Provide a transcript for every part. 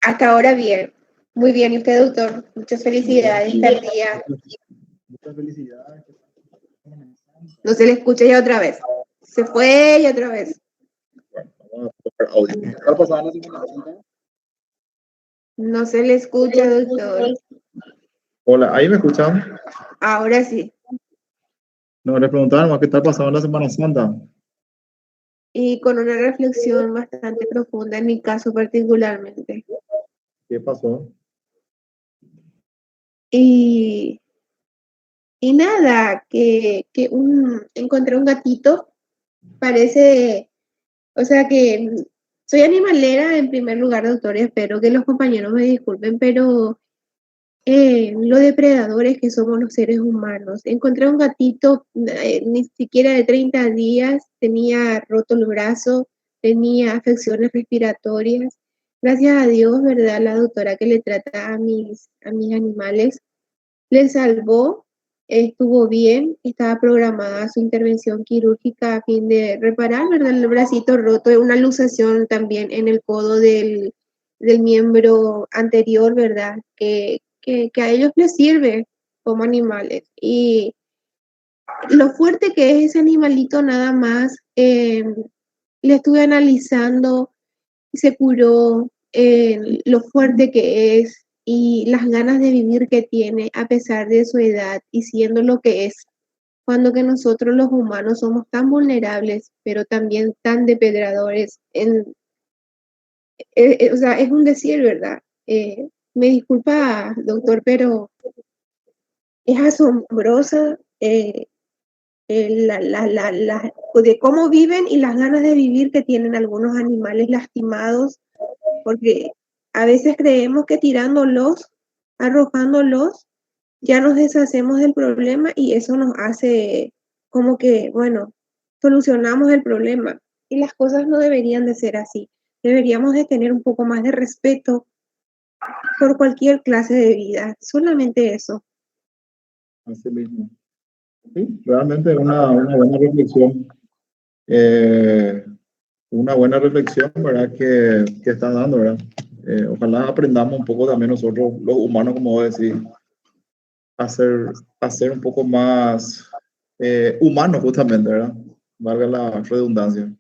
Hasta ahora bien. Muy bien, ¿y usted, doctor? Muchas felicidades, tal día. Muchas felicidades. No se le escucha ya otra vez. Se fue y otra vez. Bueno, vamos a tocar audio. ¿Qué tal pasaba la Semana Santa? No se le escucha, doctor. Hola, ¿ahí me escuchan? Ahora sí. No, les preguntaban qué tal pasaba la Semana Santa. Y con una reflexión bastante profunda en mi caso particularmente. ¿Qué pasó? Y nada, encontré un gatito. Parece, o sea que soy animalera en primer lugar, doctor, y espero que los compañeros me disculpen, pero lo depredadores que somos los seres humanos. Encontré un gatito, ni siquiera de 30 días, tenía roto el brazo, tenía afecciones respiratorias. Gracias a Dios, ¿verdad? La doctora que le trata a mis animales le salvó, estuvo bien, estaba programada su intervención quirúrgica a fin de reparar, ¿verdad? El bracito roto, una luxación también en el codo del miembro anterior, ¿verdad? Que a ellos les sirve como animales. Y lo fuerte que es ese animalito nada más, le estuve analizando, se curó, lo fuerte que es y las ganas de vivir que tiene a pesar de su edad y siendo lo que es. Cuando que nosotros los humanos somos tan vulnerables, pero también tan depredadores. O sea, es un decir, ¿verdad? Me disculpa, doctor, pero es asombrosa de cómo viven y las ganas de vivir que tienen algunos animales lastimados, porque a veces creemos que tirándolos, arrojándolos, ya nos deshacemos del problema y eso nos hace como que, bueno, solucionamos el problema. Y las cosas no deberían de ser así. Deberíamos de tener un poco más de respeto por cualquier clase de vida. Solamente eso. Así mismo. Sí, realmente una buena reflexión. eh, una buena reflexión, ¿verdad? Que están dando, ¿verdad? Ojalá aprendamos un poco también nosotros, los humanos, como vos decís, a ser un poco más humanos, justamente, ¿verdad? Valga la redundancia.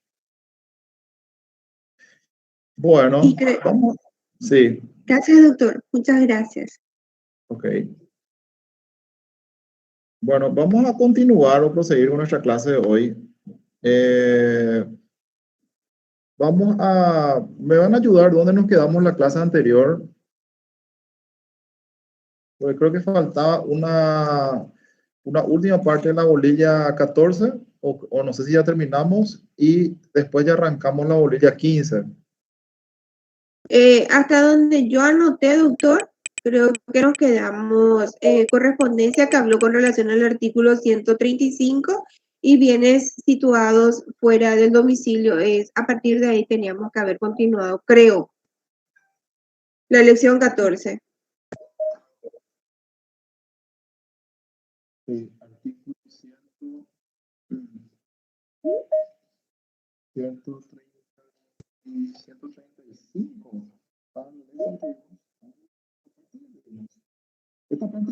Bueno, Y cre- vamos. Sí, Gracias, doctor. Muchas gracias. ok. Bueno, vamos a continuar o proseguir con nuestra clase de hoy. Eh, me van a ayudar dónde nos quedamos la clase anterior, porque creo que faltaba una última parte de la bolilla 14, o no sé si ya terminamos, y después ya arrancamos la bolilla 15. Hasta donde yo anoté, doctor, creo que nos quedamos correspondencia que habló con relación al artículo 135 y bienes situados fuera del domicilio. A partir de ahí teníamos que haber continuado, creo, la lección 14. Sí, artículo 135.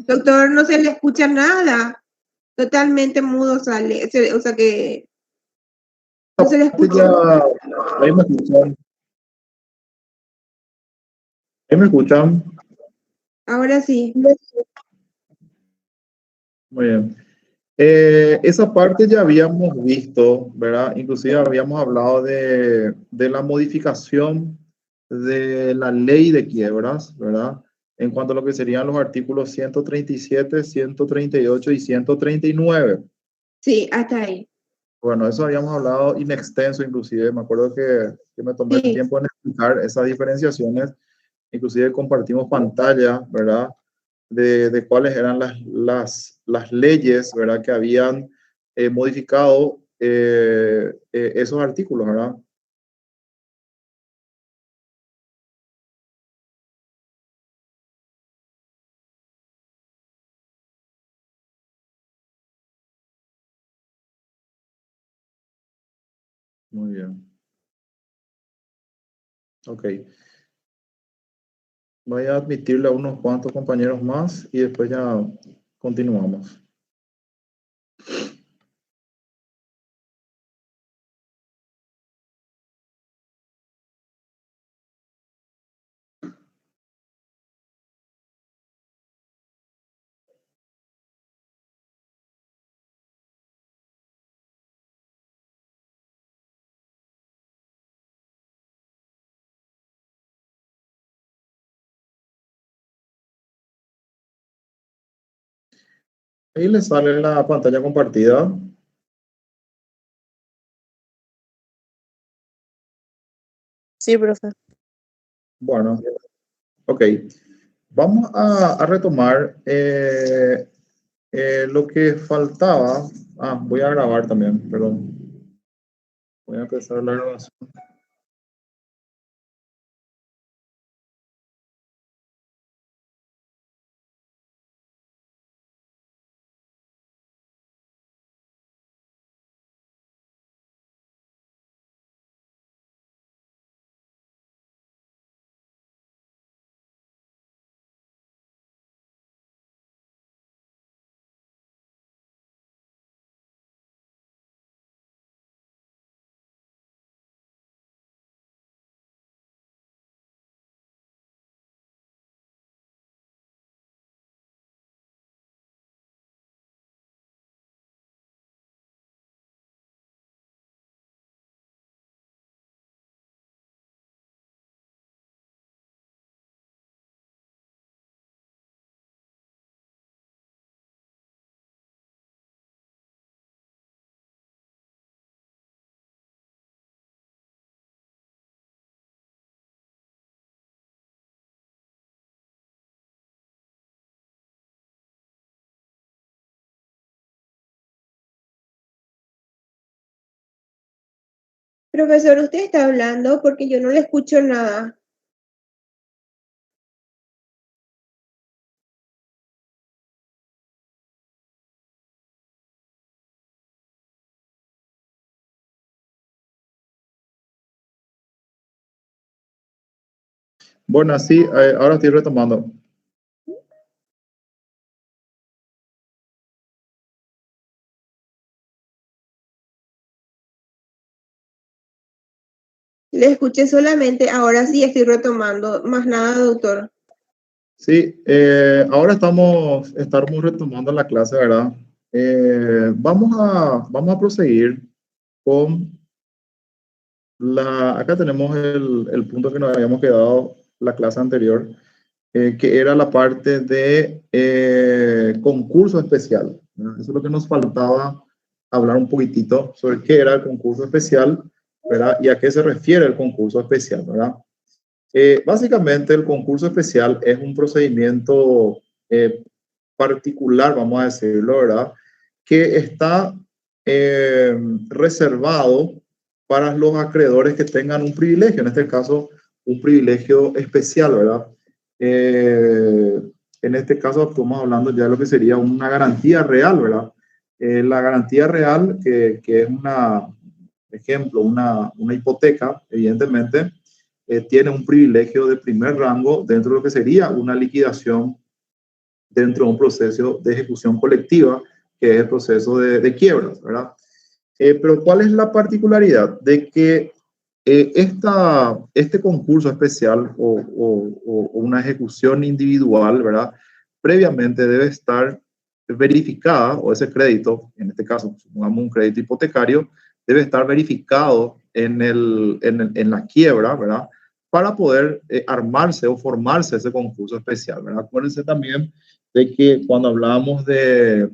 Doctor, no se le escucha nada. Totalmente mudo sale. O sea que no se le escucha. Ahí me escuchan. Ahí me escuchan. Ahora sí. Muy bien. Esa parte ya habíamos visto, ¿verdad? Inclusive habíamos hablado de la modificación de la ley de quiebras, ¿verdad? En cuanto a lo que serían los artículos 137, 138 y 139. Sí, hasta ahí. Bueno, eso habíamos hablado in extenso, inclusive. Me acuerdo que me tomé el Sí. tiempo en explicar esas diferenciaciones. Inclusive compartimos pantalla, ¿verdad? De cuáles eran las leyes, ¿verdad? Que habían modificado esos artículos, ¿verdad? Muy bien. Ok. Voy a admitirle a unos cuantos compañeros más y después ya continuamos. Ahí le sale la pantalla compartida. Sí, profe. Bueno, ok. Vamos a retomar lo que faltaba. Ah, voy a grabar también, perdón. Voy a empezar la grabación. Profesor, usted está hablando porque yo no le escucho nada. Bueno, sí, ahora estoy retomando. Le escuché solamente, ahora sí estoy retomando. Más nada, doctor. Sí, ahora estamos retomando la clase, ¿verdad? Vamos a proseguir con acá tenemos el punto que nos habíamos quedado la clase anterior, que era la parte de concurso especial, ¿verdad? Eso es lo que nos faltaba hablar un poquitito sobre qué era el concurso especial, ¿verdad? Y a qué se refiere el concurso especial, ¿verdad? Básicamente el concurso especial es un procedimiento particular, vamos a decirlo, ¿verdad? Que está reservado para los acreedores que tengan un privilegio, en este caso un privilegio especial, ¿verdad? En este caso estamos hablando ya de lo que sería una garantía real, ¿verdad? La garantía real, que es una, ejemplo, una hipoteca, evidentemente, tiene un privilegio de primer rango dentro de lo que sería una liquidación dentro de un proceso de ejecución colectiva, que es el proceso de quiebras, ¿verdad? Pero ¿cuál es la particularidad? De que este concurso especial o una ejecución individual, ¿verdad? Previamente debe estar verificada, o ese crédito, en este caso, supongamos un crédito hipotecario, debe estar verificado en la quiebra, ¿verdad? Para poder armarse o formarse ese concurso especial, ¿verdad? Acuérdense también de que cuando hablamos de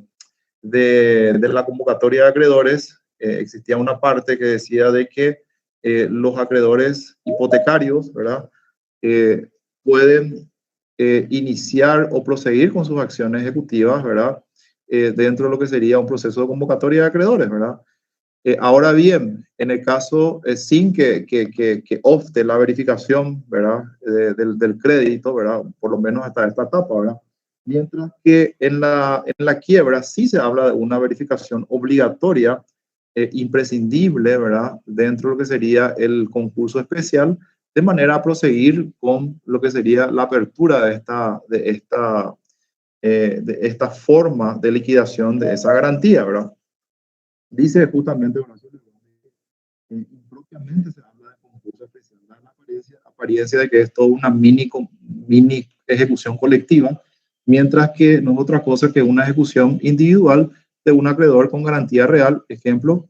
la convocatoria de acreedores, existía una parte que decía de que los acreedores hipotecarios, ¿verdad? Pueden iniciar o proseguir con sus acciones ejecutivas, ¿verdad? Dentro de lo que sería un proceso de convocatoria de acreedores, ¿verdad? Ahora bien, en el caso sin que opte la verificación, ¿verdad? Del crédito, ¿verdad? Por lo menos hasta esta etapa, ¿verdad? Mientras que en la quiebra sí se habla de una verificación obligatoria, imprescindible, ¿verdad? Dentro de lo que sería el concurso especial de manera a proseguir con lo que sería la apertura de esta forma de liquidación de esa garantía, ¿verdad? Dice justamente Horacio Lebrón que impropiamente se habla de concurso especial, da la apariencia de que es toda una mini ejecución colectiva, mientras que no es otra cosa que una ejecución individual de un acreedor con garantía real, ejemplo,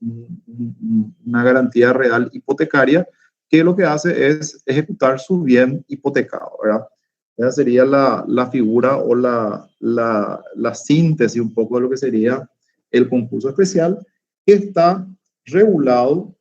una garantía real hipotecaria, que lo que hace es ejecutar su bien hipotecado, ¿verdad? Esa sería la figura o la síntesis un poco de lo que sería el concurso especial, que está regulado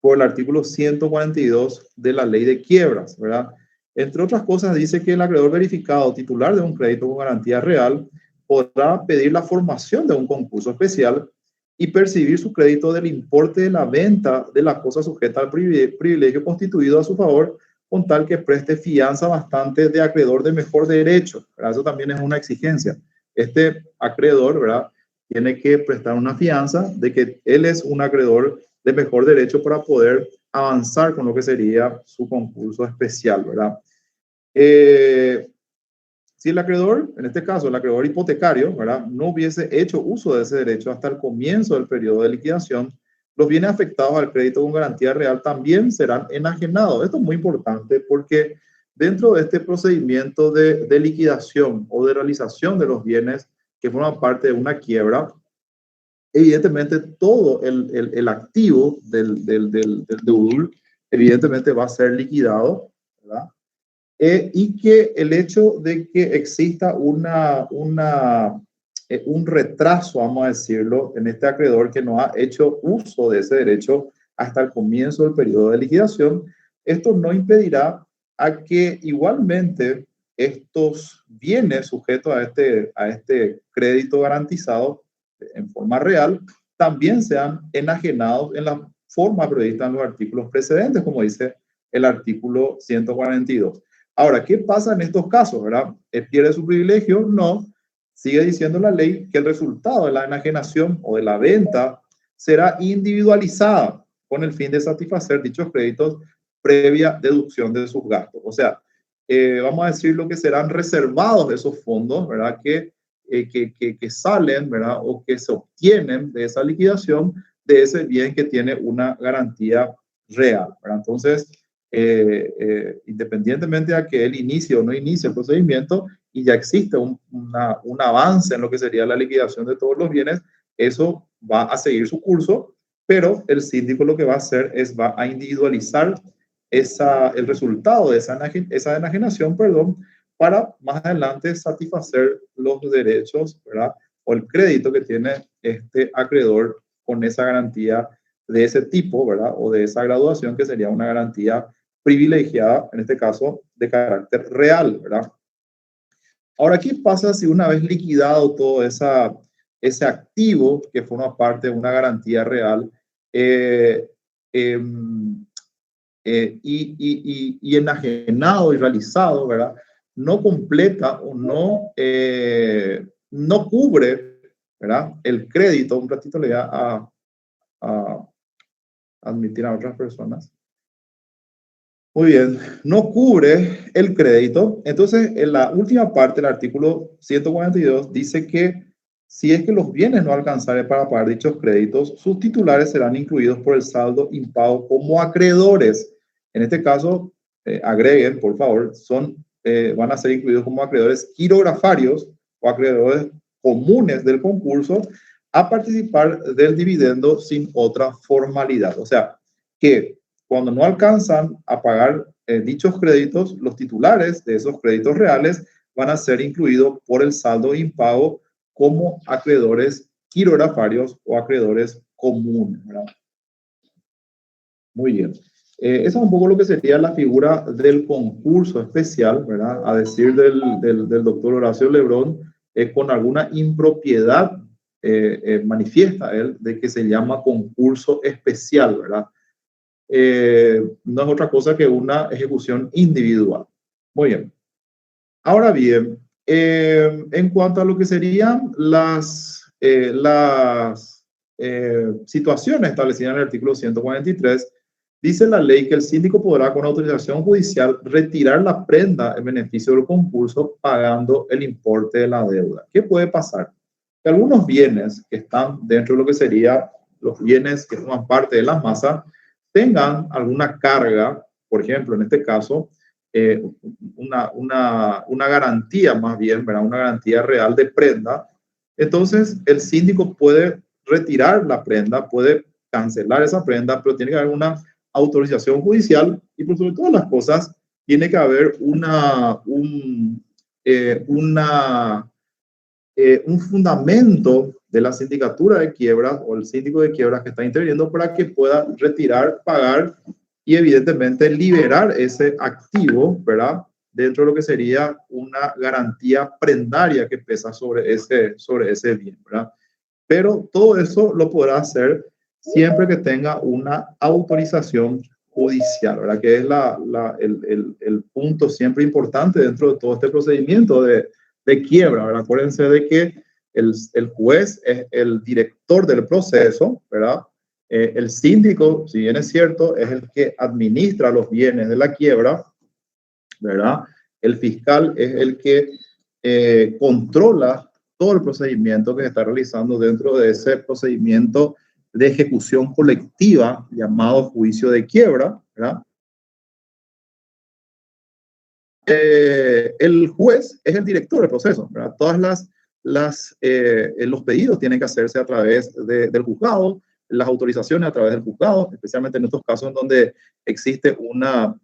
por el artículo 142 de la ley de quiebras, ¿verdad? Entre otras cosas, dice que el acreedor verificado titular de un crédito con garantía real podrá pedir la formación de un concurso especial y percibir su crédito del importe de la venta de la cosa sujeta al privilegio constituido a su favor, con tal que preste fianza bastante de acreedor de mejor derecho, ¿verdad? Eso también es una exigencia. Este acreedor, ¿verdad?, tiene que prestar una fianza de que él es un acreedor de mejor derecho para poder avanzar con lo que sería su concurso especial, ¿verdad? Si el acreedor, en este caso el acreedor hipotecario, ¿verdad?, no hubiese hecho uso de ese derecho hasta el comienzo del periodo de liquidación, los bienes afectados al crédito con garantía real también serán enajenados. Esto es muy importante porque dentro de este procedimiento de liquidación o de realización de los bienes que forman parte de una quiebra, evidentemente todo el activo del deudor evidentemente va a ser liquidado, ¿verdad? Y que el hecho de que exista un retraso, vamos a decirlo, en este acreedor que no ha hecho uso de ese derecho hasta el comienzo del periodo de liquidación, esto no impedirá a que igualmente estos bienes sujetos a este crédito garantizado en forma real también sean enajenados en la forma prevista en los artículos precedentes, como dice el artículo 142. Ahora, ¿qué pasa en estos casos, verdad? ¿Pierde su privilegio? No. Sigue diciendo la ley que el resultado de la enajenación o de la venta será individualizada con el fin de satisfacer dichos créditos previa deducción de sus gastos. O sea, vamos a decir lo que serán reservados de esos fondos, ¿verdad? Que salen, ¿verdad?, o que se obtienen de esa liquidación de ese bien que tiene una garantía real, ¿verdad? Entonces, independientemente de que él inicie o no inicie el procedimiento y ya existe un avance en lo que sería la liquidación de todos los bienes, eso va a seguir su curso, pero el síndico lo que va a hacer es va a individualizar el resultado de esa enajenación, perdón, para más adelante satisfacer los derechos, ¿verdad?, o el crédito que tiene este acreedor con esa garantía de ese tipo, ¿verdad?, o de esa graduación que sería una garantía privilegiada, en este caso, de carácter real, ¿verdad? Ahora, ¿qué pasa si una vez liquidado todo ese activo que forma parte de una garantía real y enajenado y realizado, ¿verdad?, no completa o no cubre, ¿verdad?, el crédito? Un ratito le voy a admitir a otras personas. Muy bien, no cubre el crédito. Entonces, en la última parte del artículo 142 dice que si es que los bienes no alcanzaren para pagar dichos créditos, sus titulares serán incluidos por el saldo impago como acreedores. En este caso, agreguen, por favor, van a ser incluidos como acreedores quirografarios o acreedores comunes del concurso a participar del dividendo sin otra formalidad. O sea, que cuando no alcanzan a pagar dichos créditos, los titulares de esos créditos reales van a ser incluidos por el saldo impago como acreedores quirografarios o acreedores comunes, ¿verdad? Muy bien. Eso es un poco lo que sería la figura del concurso especial, ¿verdad? A decir del doctor Horacio Lebrón, con alguna impropiedad manifiesta él de que se llama concurso especial, ¿verdad? No es otra cosa que una ejecución individual. Muy bien. Ahora bien, en cuanto a lo que serían las situaciones establecidas en el artículo 143, dice la ley que el síndico podrá, con autorización judicial, retirar la prenda en beneficio del concurso pagando el importe de la deuda. ¿Qué puede pasar? Que algunos bienes que están dentro de lo que sería los bienes que forman parte de la masa tengan alguna carga, por ejemplo, en este caso, una garantía más bien, ¿verdad? Una garantía real de prenda. Entonces, el síndico puede retirar la prenda, puede cancelar esa prenda, pero tiene que haber una autorización judicial y por sobre todas las cosas tiene que haber un fundamento de la sindicatura de quiebras o el síndico de quiebras que está interviniendo para que pueda retirar, pagar y evidentemente liberar ese activo, ¿verdad? Dentro de lo que sería una garantía prendaria que pesa sobre ese bien, ¿verdad? Pero todo eso lo podrá hacer siempre que tenga una autorización judicial, ¿verdad? Que es el punto siempre importante dentro de todo este procedimiento de quiebra, ¿verdad? Acuérdense de que el juez es el director del proceso, ¿verdad? El síndico, si bien es cierto, es el que administra los bienes de la quiebra, ¿verdad? El fiscal es el que controla todo el procedimiento que se está realizando dentro de ese procedimiento de ejecución colectiva llamado juicio de quiebra, ¿verdad? El juez es el director del proceso, ¿verdad? Todas los pedidos tienen que hacerse a través del juzgado, las autorizaciones a través del juzgado, especialmente en estos casos en donde existe una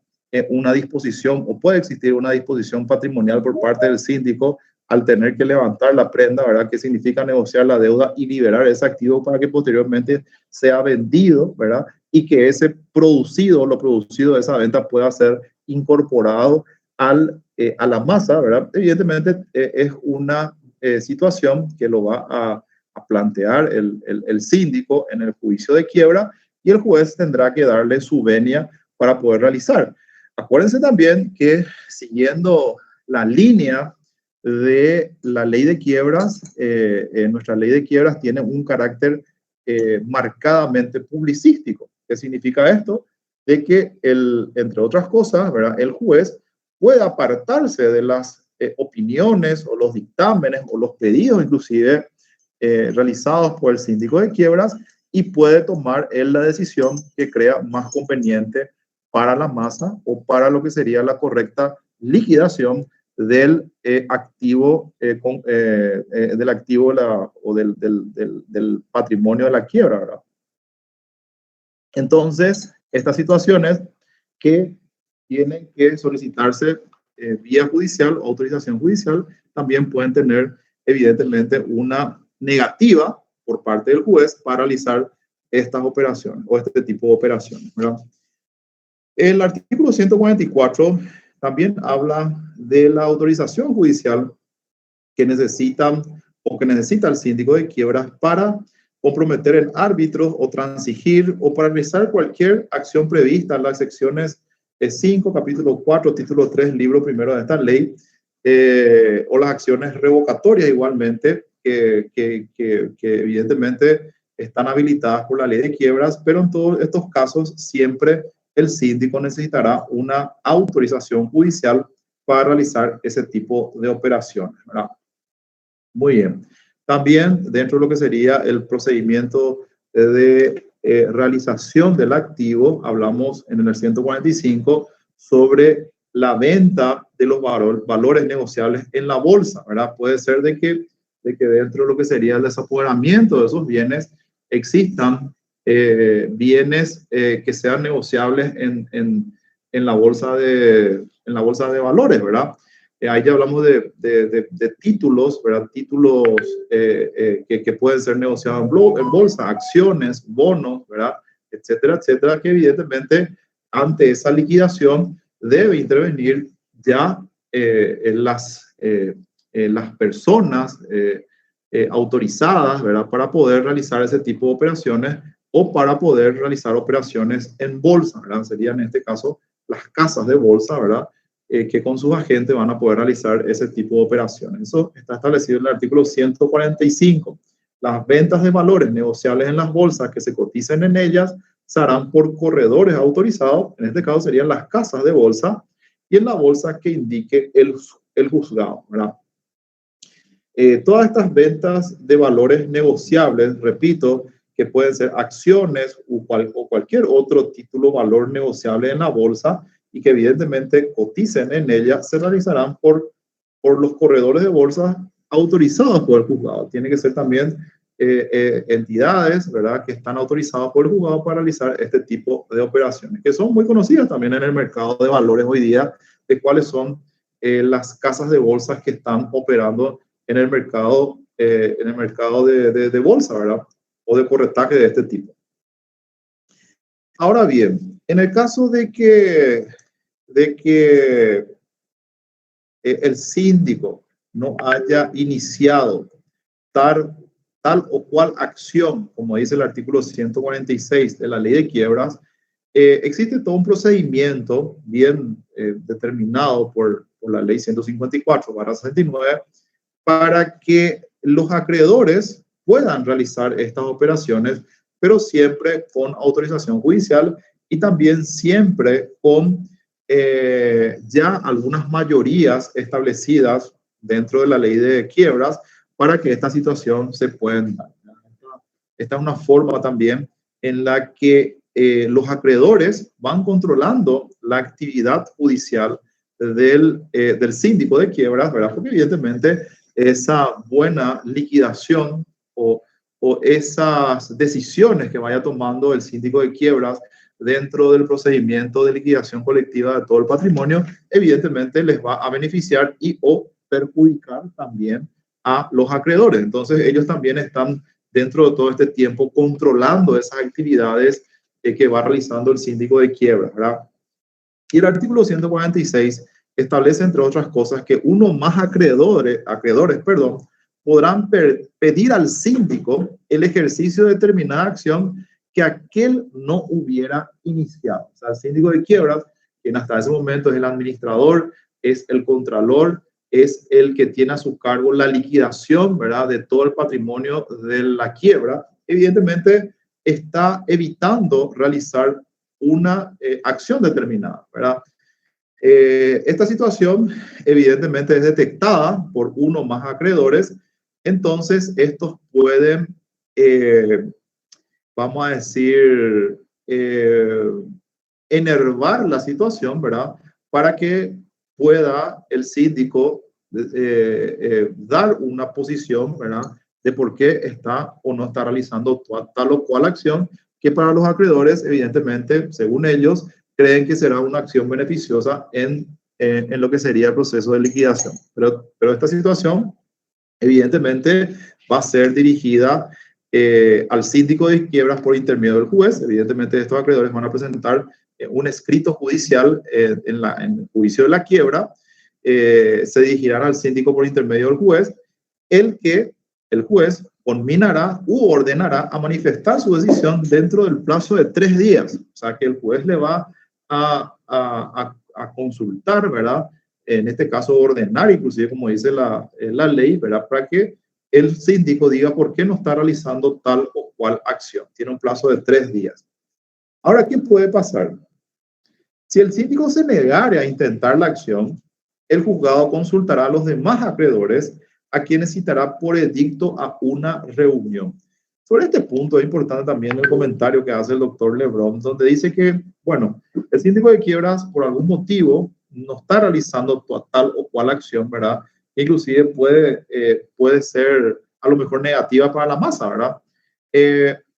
disposición o puede existir una disposición patrimonial por parte del síndico al tener que levantar la prenda, ¿verdad? Que significa negociar la deuda y liberar ese activo para que posteriormente sea vendido, ¿verdad? Y que lo producido de esa venta pueda ser incorporado a la masa, ¿verdad? Evidentemente es una situación que lo va a plantear el síndico en el juicio de quiebra y el juez tendrá que darle su venia para poder realizar. Acuérdense también que siguiendo la línea de la ley de quiebras, nuestra ley de quiebras tiene un carácter marcadamente publicístico. ¿Qué significa esto? De que, entre otras cosas, ¿verdad? El juez puede apartarse de las opiniones o los dictámenes o los pedidos inclusive realizados por el síndico de quiebras y puede tomar él la decisión que crea más conveniente para la masa o para lo que sería la correcta liquidación del activo, o del patrimonio de la quiebra, ¿verdad? Entonces, estas situaciones que tienen que solicitarse vía judicial o autorización judicial también pueden tener evidentemente una negativa por parte del juez para realizar estas operaciones o este tipo de operaciones, ¿verdad? El artículo 144 también habla de la autorización judicial que necesita el síndico de quiebras para comprometer el árbitro o transigir o para realizar cualquier acción prevista en las secciones 5, capítulo 4, título 3, libro primero de esta ley, o las acciones revocatorias igualmente, que evidentemente están habilitadas por la ley de quiebras, pero en todos estos casos siempre el síndico necesitará una autorización judicial para realizar ese tipo de operaciones, ¿verdad? Muy bien. También dentro de lo que sería el procedimiento de realización del activo, hablamos en el 145 sobre la venta de los valores negociables en la bolsa, ¿verdad? Puede ser de que dentro de lo que sería el desapoderamiento de esos bienes existan bienes que sean negociables en la bolsa de valores, ¿verdad? Ahí ya hablamos de títulos, ¿verdad? Títulos que pueden ser negociados en bolsa, acciones, bonos, ¿verdad? Etcétera, etcétera, que evidentemente ante esa liquidación debe intervenir ya las personas autorizadas, ¿verdad? Para poder realizar ese tipo de operaciones o para poder realizar operaciones en bolsa, ¿verdad? Serían en este caso las casas de bolsa, ¿verdad? Que con sus agentes van a poder realizar ese tipo de operaciones. Eso está establecido en el artículo 145. Las ventas de valores negociables en las bolsas que se coticen en ellas se harán por corredores autorizados, en este caso serían las casas de bolsa, y en la bolsa que indique el juzgado, ¿verdad? Todas estas ventas de valores negociables, repito, que pueden ser acciones o cualquier otro título o valor negociable en la bolsa y que evidentemente coticen en ella, se realizarán por los corredores de bolsa autorizados por el juzgado. Tiene que ser también entidades, ¿verdad?, que están autorizadas por el juzgado para realizar este tipo de operaciones, que son muy conocidas también en el mercado de valores hoy día, de cuáles son las casas de bolsas que están operando en el mercado de bolsa, ¿verdad?, o de corretaje de este tipo. Ahora bien, en el caso de que el síndico no haya iniciado tal o cual acción, como dice el artículo 146 de la ley de quiebras, existe todo un procedimiento bien determinado por la ley 154/69 para que los acreedores puedan realizar estas operaciones, pero siempre con autorización judicial y también siempre con ya algunas mayorías establecidas dentro de la ley de quiebras para que esta situación se pueda dar. Esta es una forma también en la que los acreedores van controlando la actividad judicial del síndico de quiebras, ¿verdad? Porque evidentemente esa buena liquidación o esas decisiones que vaya tomando el síndico de quiebras dentro del procedimiento de liquidación colectiva de todo el patrimonio, evidentemente les va a beneficiar y o perjudicar también a los acreedores. Entonces ellos también están dentro de todo este tiempo controlando esas actividades que va realizando el síndico de quiebras, ¿verdad? Y el artículo 146 establece, entre otras cosas, que uno o más acreedores, podrán pedir al síndico el ejercicio de determinada acción que aquel no hubiera iniciado. O sea, el síndico de quiebras, quien hasta ese momento es el administrador, es el contralor, es el que tiene a su cargo la liquidación, ¿verdad?, de todo el patrimonio de la quiebra, evidentemente está evitando realizar una acción determinada, ¿verdad? Esta situación evidentemente es detectada por uno o más acreedores, entonces estos pueden, vamos a decir, enervar la situación, ¿verdad?, para que pueda el síndico dar una posición, ¿verdad?, de por qué está o no está realizando tal o cual acción, que para los acreedores, evidentemente, según ellos, creen que será una acción beneficiosa en lo que sería el proceso de liquidación. Pero esta situación, evidentemente, va a ser dirigida al síndico de quiebras por intermedio del juez. Evidentemente, estos acreedores van a presentar un escrito judicial en el juicio de la quiebra. Se dirigirán al síndico por intermedio del juez, el juez conminará u ordenará a manifestar su decisión dentro del plazo de 3 días. O sea, que el juez le va a consultar, ¿verdad? En este caso, ordenar, inclusive, como dice la ley, ¿verdad?, para que el síndico diga por qué no está realizando tal o cual acción. Tiene un plazo de 3 días. Ahora, ¿qué puede pasar? Si el síndico se negara a intentar la acción, el juzgado consultará a los demás acreedores, a quienes citará por edicto a una reunión. Sobre este punto es importante también el comentario que hace el doctor Lebrón, donde dice que, bueno, el síndico de quiebras por algún motivo no está realizando tal o cual acción, ¿verdad? Inclusive puede ser a lo mejor negativa para la masa, ¿verdad?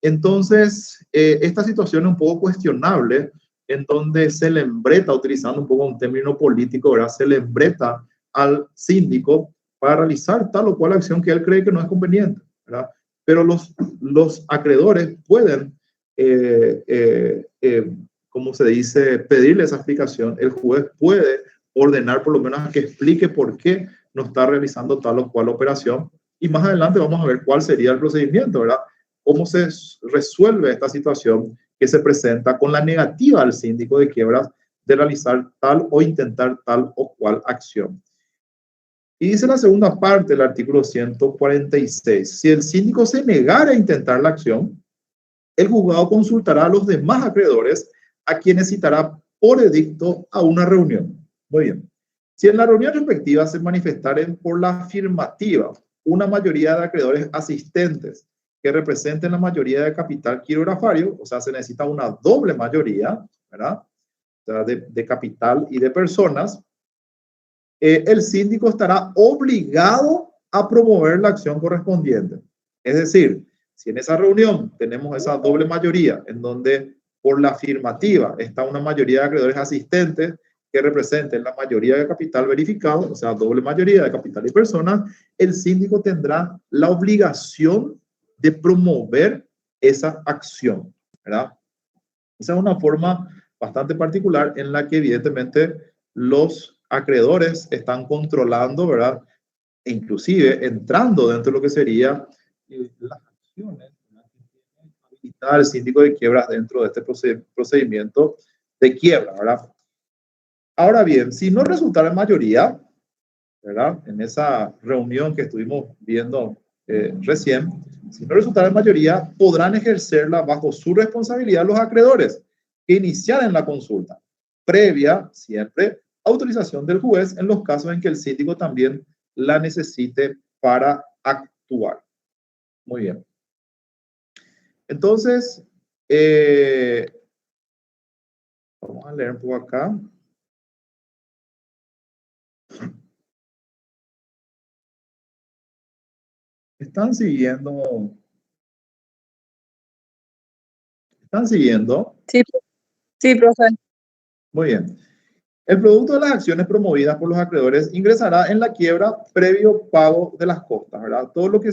Entonces, esta situación es un poco cuestionable, en donde se le embreta, utilizando un poco un término político, ¿verdad?, se le embreta al síndico para realizar tal o cual acción que él cree que no es conveniente, ¿verdad? Pero los acreedores pueden, como se dice, pedirle esa explicación. El juez puede ordenar por lo menos que explique por qué no está realizando tal o cual operación. Y más adelante vamos a ver cuál sería el procedimiento, ¿verdad? Cómo se resuelve esta situación que se presenta con la negativa al síndico de quiebras de realizar tal o intentar tal o cual acción. Y dice la segunda parte del artículo 146, si el síndico se negara a intentar la acción, el juzgado consultará a los demás acreedores a quienes citará por edicto a una reunión. Muy bien. Si en la reunión respectiva se manifestaren por la afirmativa una mayoría de acreedores asistentes que representen la mayoría de capital quirografario, o sea, se necesita una doble mayoría, ¿verdad? O sea, de capital y de personas, el síndico estará obligado a promover la acción correspondiente. Es decir, si en esa reunión tenemos esa doble mayoría, en donde por la afirmativa está una mayoría de acreedores asistentes que representen la mayoría de capital verificado, o sea, doble mayoría de capital y personas, el síndico tendrá la obligación de promover esa acción, ¿verdad? Esa es una forma bastante particular en la que evidentemente los acreedores están controlando, ¿verdad? E inclusive entrando dentro de lo que sería las acciones que habilitar el síndico de quiebras dentro de este procedimiento de quiebra, ¿verdad? Ahora bien, si no resultara en mayoría, ¿verdad? En esa reunión que estuvimos viendo recién, si no resultara en mayoría, podrán ejercerla bajo su responsabilidad los acreedores que iniciaren la consulta, previa siempre autorización del juez en los casos en que el síndico también la necesite para actuar. Muy bien. Entonces, vamos a leer un poco acá. ¿Están siguiendo? ¿Están siguiendo? Sí, sí, profe. Muy bien. El producto de las acciones promovidas por los acreedores ingresará en la quiebra previo pago de las costas, ¿verdad? Todo lo que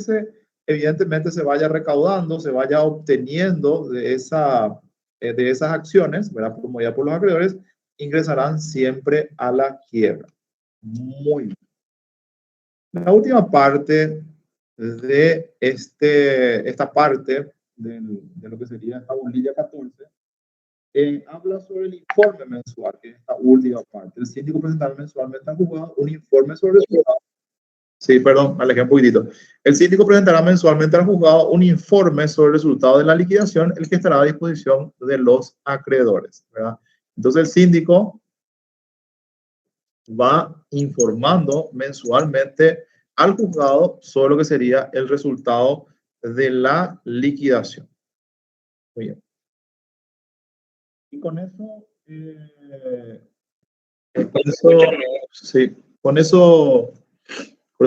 evidentemente se vaya recaudando, se vaya obteniendo de esas acciones, ¿verdad? Promovidas por los acreedores, ingresarán siempre a la quiebra. Muy bien. La última parte de esta parte de lo que sería esta bolilla 14 habla sobre el informe mensual, que es esta última parte. El síndico presentará mensualmente al juzgado un informe sobre el... Sí, perdón, me alejé un poquitito. El síndico presentará mensualmente al juzgado un informe sobre el resultado de la liquidación, el que estará a disposición de los acreedores, ¿verdad? Entonces el síndico va informando mensualmente al juzgado sobre lo que sería el resultado de la liquidación. Muy bien. Y con eso, sí, con eso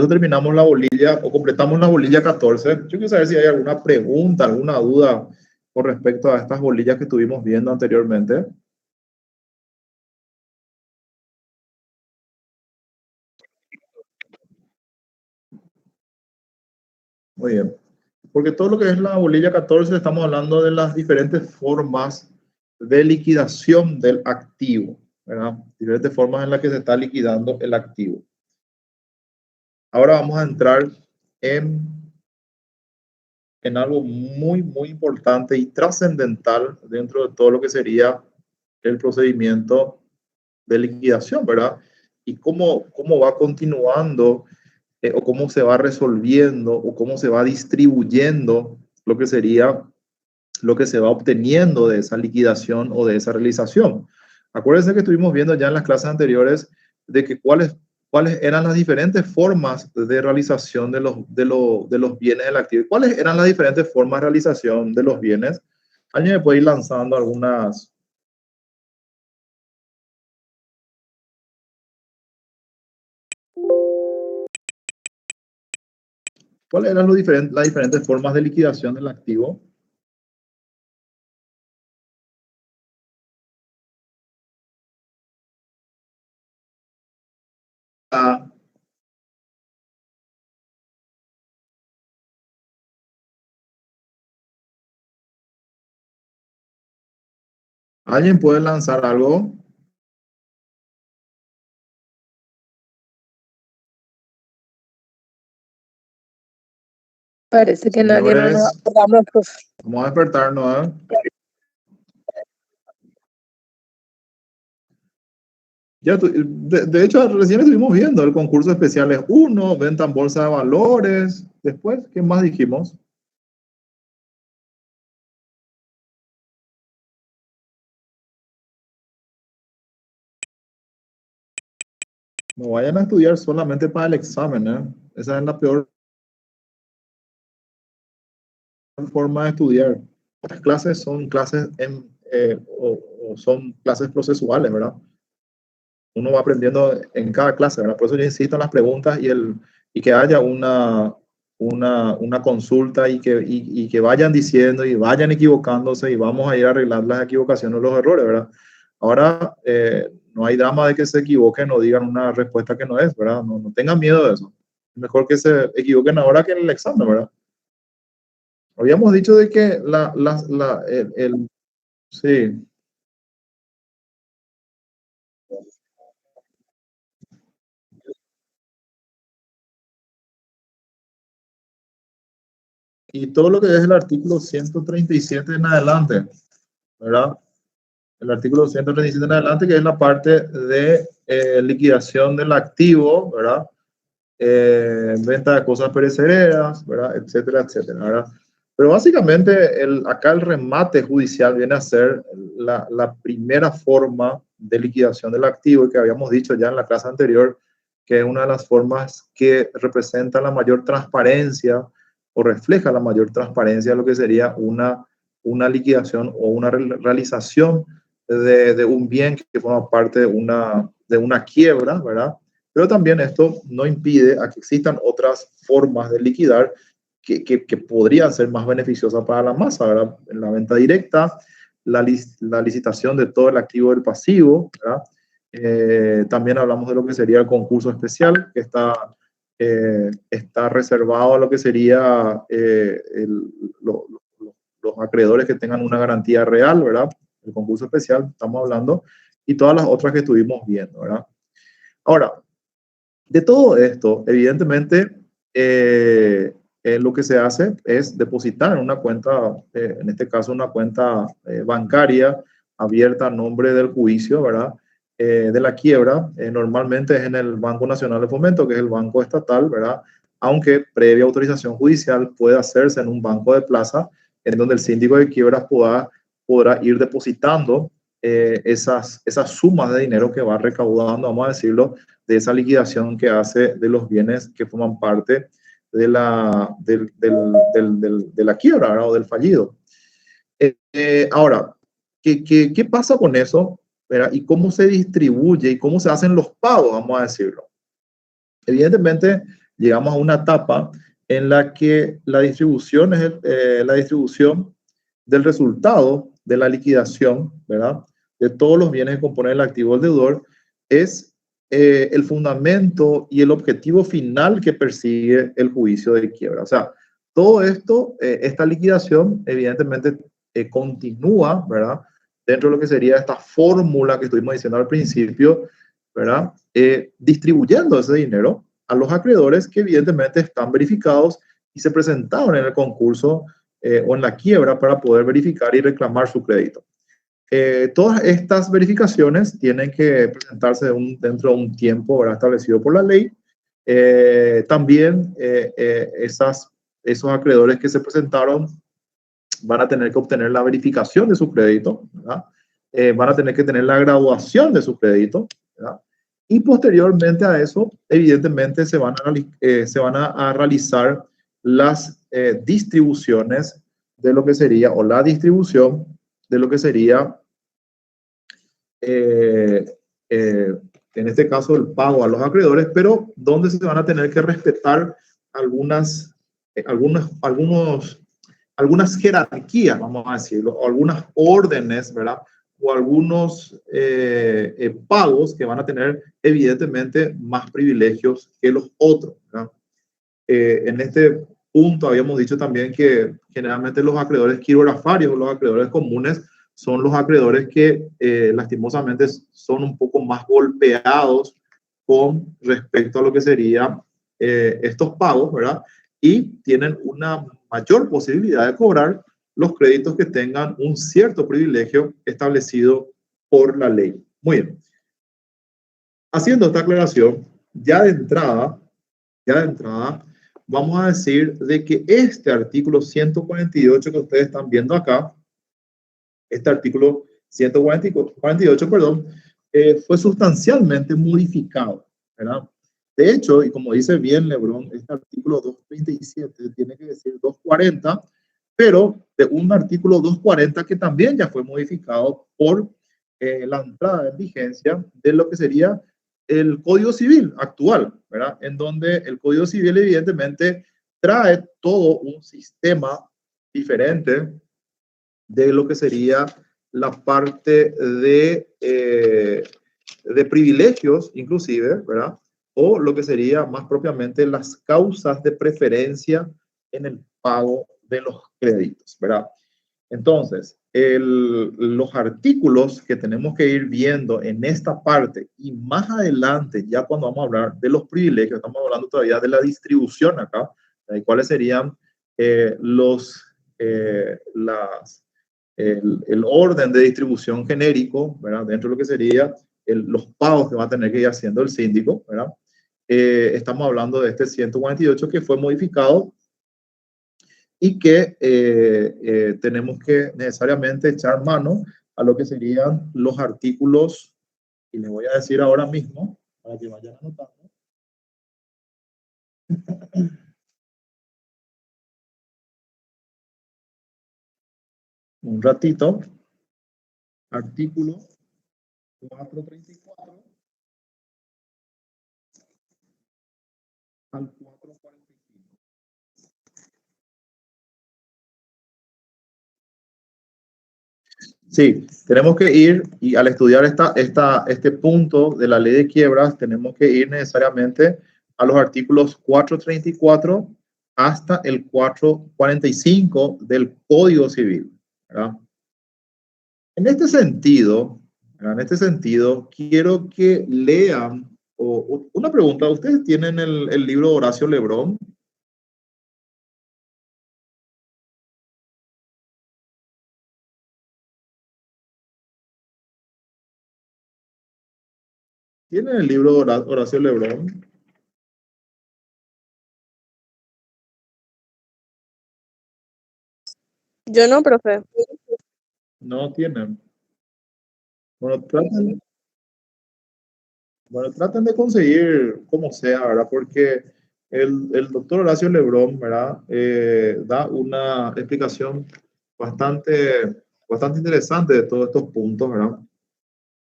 terminamos la bolilla o completamos la bolilla 14. Yo quiero saber si hay alguna pregunta, alguna duda con respecto a estas bolillas que estuvimos viendo anteriormente. Muy bien. Porque todo lo que es la bolilla 14 estamos hablando de las diferentes formas de liquidación del activo, ¿verdad? Diferentes formas en las que se está liquidando el activo. Ahora vamos a entrar en algo muy, muy importante y trascendental dentro de todo lo que sería el procedimiento de liquidación, ¿verdad? Y cómo va continuando o cómo se va resolviendo o cómo se va distribuyendo lo que sería lo que se va obteniendo de esa liquidación o de esa realización. Acuérdense que estuvimos viendo ya en las clases anteriores de que cuáles eran las diferentes formas de realización de los bienes del activo. ¿Cuáles eran las diferentes formas de realización de los bienes? Alguien me puede ir lanzando algunas. ¿Cuáles eran las diferentes formas de liquidación del activo? ¿Alguien puede lanzar algo? Parece que nadie no nos acordamos, profe. Vamos a despertarnos, ¿eh? Ya, de hecho, recién estuvimos viendo el concurso especial es 1, venta en bolsa de valores. Después, ¿qué más dijimos? No vayan a estudiar solamente para el examen, ¿eh? Esa es la peor forma de estudiar. Las clases son clases o son clases procesuales, ¿verdad? Uno va aprendiendo en cada clase, ¿verdad? Por eso yo insisto en las preguntas y que haya una consulta y que vayan diciendo y vayan equivocándose y vamos a ir a arreglar las equivocaciones o los errores, ¿verdad? Ahora, no hay drama de que se equivoquen o digan una respuesta que no es, ¿verdad? No tengan miedo de eso. Mejor que se equivoquen ahora que en el examen, ¿verdad? Habíamos dicho de que sí. Y todo lo que es el artículo 137 en adelante, ¿verdad? El artículo 137 en adelante, que es la parte de liquidación del activo, ¿verdad? Venta de cosas perecederas, ¿verdad? Etcétera, etcétera, ¿verdad? Pero básicamente acá el remate judicial viene a ser la primera forma de liquidación del activo que habíamos dicho ya en la clase anterior, que es una de las formas que representa la mayor transparencia o refleja la mayor transparencia de lo que sería una liquidación o una realización de un bien que forma parte de una quiebra, ¿verdad? Pero también esto no impide a que existan otras formas de liquidar que podrían ser más beneficiosas para la masa, ¿verdad? En la venta directa, la licitación de todo el activo del pasivo, ¿verdad? También hablamos de lo que sería el concurso especial, que está reservado a lo que sería los acreedores que tengan una garantía real, ¿verdad? El concurso especial, estamos hablando, y todas las otras que estuvimos viendo, ¿verdad? Ahora, de todo esto, evidentemente, lo que se hace es depositar en una cuenta, en este caso una cuenta bancaria abierta a nombre del juicio, ¿verdad? De la quiebra, normalmente es en el Banco Nacional de Fomento, que es el banco estatal, ¿verdad? Aunque previa autorización judicial puede hacerse en un banco de plaza, en donde el síndico de quiebras podrá ir depositando esas sumas de dinero que va recaudando, vamos a decirlo, de esa liquidación que hace de los bienes que forman parte de de la quiebra, ¿verdad? O del fallido. Ahora, ¿qué pasa con eso? ¿Verdad? ¿Y cómo se distribuye y cómo se hacen los pagos, vamos a decirlo? Evidentemente, llegamos a una etapa en la que la distribución es la distribución del resultado de la liquidación, ¿verdad? De todos los bienes que componen el activo del deudor, es el fundamento y el objetivo final que persigue el juicio de quiebra. O sea, todo esto, esta liquidación, evidentemente, continúa, ¿verdad? Dentro de lo que sería esta fórmula que estuvimos diciendo al principio, ¿verdad? Distribuyendo ese dinero a los acreedores que evidentemente están verificados y se presentaron en el concurso o en la quiebra para poder verificar y reclamar su crédito. Todas estas verificaciones tienen que presentarse dentro de un tiempo, ¿verdad?, establecido por la ley. También esos acreedores que se presentaron van a tener que obtener la verificación de su crédito, ¿verdad? Van a tener que tener la graduación de su crédito, ¿verdad? Y posteriormente a eso, evidentemente, se van a realizar las distribuciones de lo que sería, o la distribución de lo que sería, en este caso, el pago a los acreedores, pero donde se van a tener que respetar algunas jerarquías, vamos a decirlo, o algunas órdenes, ¿verdad? O algunos pagos que van a tener evidentemente más privilegios que los otros, ¿verdad? En este punto habíamos dicho también que generalmente los acreedores quirografarios o los acreedores comunes son los acreedores que lastimosamente son un poco más golpeados con respecto a lo que serían estos pagos, ¿verdad? Y tienen una mayor posibilidad de cobrar los créditos que tengan un cierto privilegio establecido por la ley. Muy bien. Haciendo esta aclaración, ya de entrada, vamos a decir de que este artículo 148 que ustedes están viendo acá, este artículo 148, perdón, fue sustancialmente modificado. ¿verdad? De hecho, y como dice bien Lebrón, este artículo 237 tiene que decir 240, pero de un artículo 240 que también ya fue modificado por la entrada en vigencia de lo que sería el Código Civil actual, ¿verdad? En donde el Código Civil evidentemente trae todo un sistema diferente de lo que sería la parte de privilegios, inclusive, ¿verdad? O lo que sería más propiamente las causas de preferencia en el pago de los créditos, ¿verdad? Entonces, los artículos que tenemos que ir viendo en esta parte y más adelante, ya cuando vamos a hablar de los privilegios, estamos hablando todavía de la distribución acá, ¿verdad? Cuáles serían el orden de distribución genérico, ¿verdad? Dentro de lo que sería los pagos que va a tener que ir haciendo el síndico, ¿verdad? Estamos hablando de este 148 que fue modificado y que tenemos que necesariamente echar mano a lo que serían los artículos, y les voy a decir ahora mismo, para que vayan anotando. Un ratito. Artículo 434 al 445. Sí, tenemos que ir, y al estudiar este punto de la ley de quiebras, tenemos que ir necesariamente a los artículos 434 hasta el 445 del Código Civil, ¿verdad? En este sentido, ¿verdad? En este sentido, quiero que lean, una pregunta, ¿ustedes tienen el libro de Horacio Lebrón? ¿Tienen el libro de Horacio Lebrón? Yo no, profe. No tienen. Bueno, traten de conseguir como sea, ¿verdad? Porque el doctor Horacio Lebrón, ¿verdad? Da una explicación bastante interesante de todos estos puntos, ¿verdad?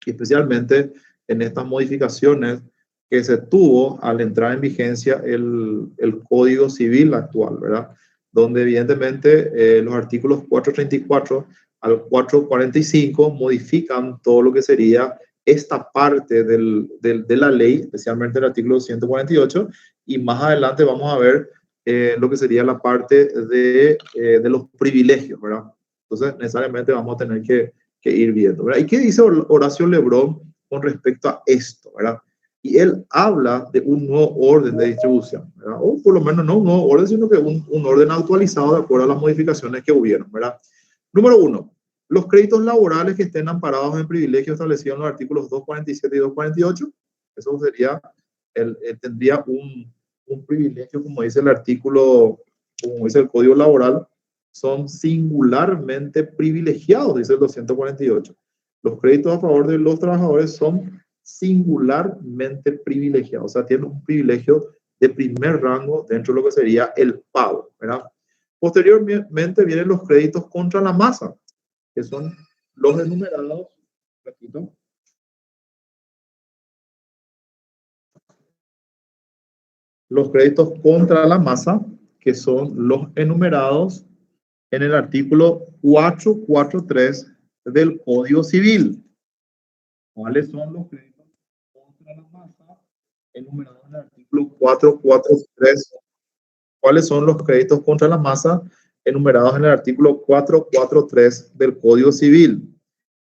Especialmente en estas modificaciones que se tuvo al entrar en vigencia el Código Civil actual, ¿verdad? Donde evidentemente los artículos 434 al 445 modifican todo lo que sería esta parte de la ley, especialmente el artículo 148, y más adelante vamos a ver lo que sería la parte de los privilegios, ¿verdad? Entonces, necesariamente vamos a tener que ir viendo, ¿verdad? ¿Y qué dice Horacio Lebrón con respecto a esto, ¿verdad? Y él habla de un nuevo orden de distribución, ¿verdad? O por lo menos no un nuevo orden, sino que un orden actualizado de acuerdo a las modificaciones que hubieron, ¿verdad? Número uno, los créditos laborales que estén amparados en privilegios establecidos en los artículos 247 y 248, eso sería, tendría un privilegio, como dice el artículo, como dice el Código Laboral, son singularmente privilegiados, dice el 248. Los créditos a favor de los trabajadores son singularmente privilegiados, o sea, tienen un privilegio de primer rango dentro de lo que sería el pago, ¿verdad? Posteriormente vienen los créditos contra la masa, que son los enumerados, repito, los créditos contra la masa, que son los enumerados en el artículo 443 del Código Civil. ¿Cuáles son los créditos contra la masa enumerados en el artículo 443? ¿Cuáles son los créditos contra la masa enumerados en el artículo 443 del Código Civil?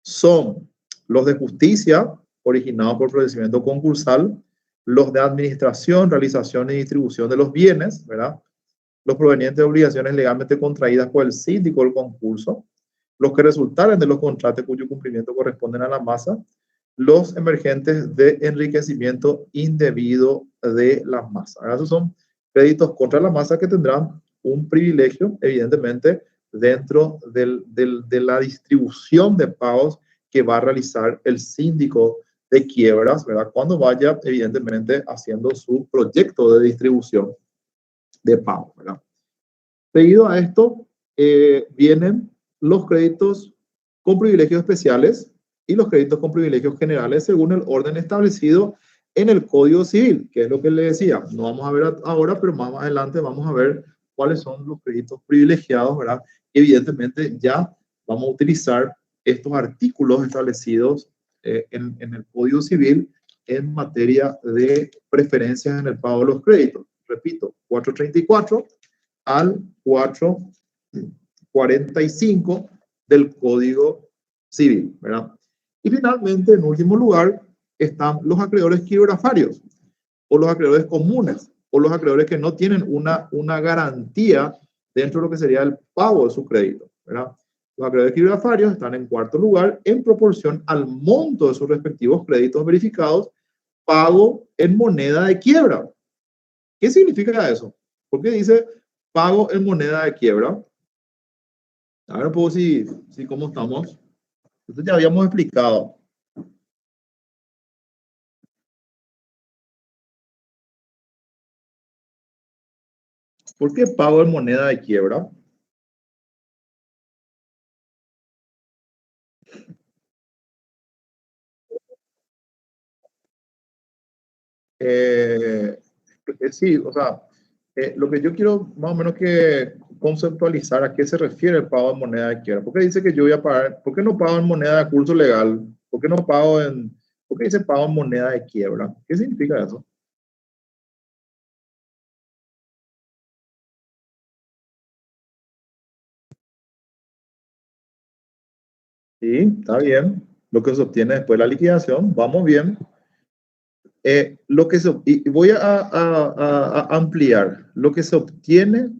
Son los de justicia, originados por procedimiento concursal, los de administración, realización y distribución de los bienes, ¿verdad? Los provenientes de obligaciones legalmente contraídas por el síndico del concurso, los que resultaran de los contratos cuyo cumplimiento corresponden a la masa, los emergentes de enriquecimiento indebido de las masas. Ahora, esos son créditos contra la masa que tendrán un privilegio, evidentemente, dentro de la distribución de pagos que va a realizar el síndico de quiebras, ¿verdad? Cuando vaya, evidentemente, haciendo su proyecto de distribución de pago, ¿verdad? Seguido a esto, vienen los créditos con privilegios especiales y los créditos con privilegios generales según el orden establecido en el Código Civil, que es lo que le decía. No vamos a ver ahora, pero más adelante vamos a ver cuáles son los créditos privilegiados, ¿verdad? Evidentemente ya vamos a utilizar estos artículos establecidos en el Código Civil en materia de preferencias en el pago de los créditos. Repito, 434 al 445 del Código Civil, ¿verdad? Y finalmente, en último lugar, están los acreedores quirografarios o los acreedores comunes o los acreedores que no tienen una garantía dentro de lo que sería el pago de su crédito, ¿verdad? Los acreedores quirografarios están en cuarto lugar en proporción al monto de sus respectivos créditos verificados, pago en moneda de quiebra. ¿Qué significa eso? Porque dice pago en moneda de quiebra. A ver un poco si cómo estamos. Esto ya habíamos explicado. ¿Por qué pago en moneda de quiebra? Sí, o sea, lo que yo quiero más o menos que conceptualizar a qué se refiere el pago en moneda de quiebra. ¿Por qué dice que yo voy a pagar? ¿Por qué no pago en moneda de curso legal? ¿Por qué no pago por qué dice pago en moneda de quiebra? ¿Qué significa eso? Sí, está bien. Lo que se obtiene después de la liquidación, vamos bien. Y voy a ampliar. Lo que se obtiene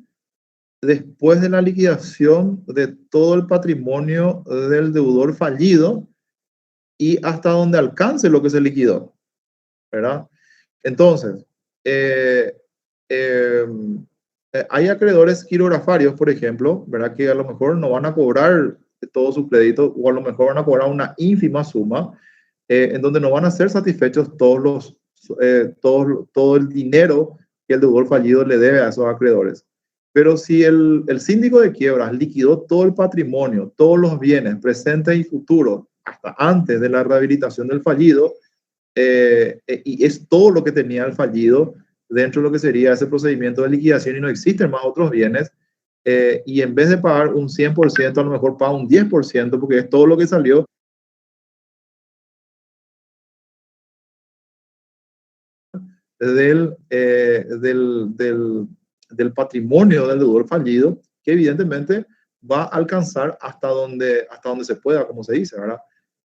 después de la liquidación de todo el patrimonio del deudor fallido y hasta donde alcance lo que se liquidó, ¿verdad? Entonces, eh, eh, hay acreedores quirografarios, por ejemplo, ¿verdad? Que a lo mejor no van a cobrar todos sus créditos o a lo mejor van a cobrar una ínfima suma, en donde no van a ser satisfechos todo el dinero que el deudor fallido le debe a esos acreedores. Pero si el síndico de quiebras liquidó todo el patrimonio, todos los bienes presentes y futuros, hasta antes de la rehabilitación del fallido, y es todo lo que tenía el fallido dentro de lo que sería ese procedimiento de liquidación y no existen más otros bienes, y en vez de pagar un 100%, a lo mejor paga un 10% porque es todo lo que salió del patrimonio del deudor fallido, que evidentemente va a alcanzar hasta donde se pueda, como se dice, ¿verdad?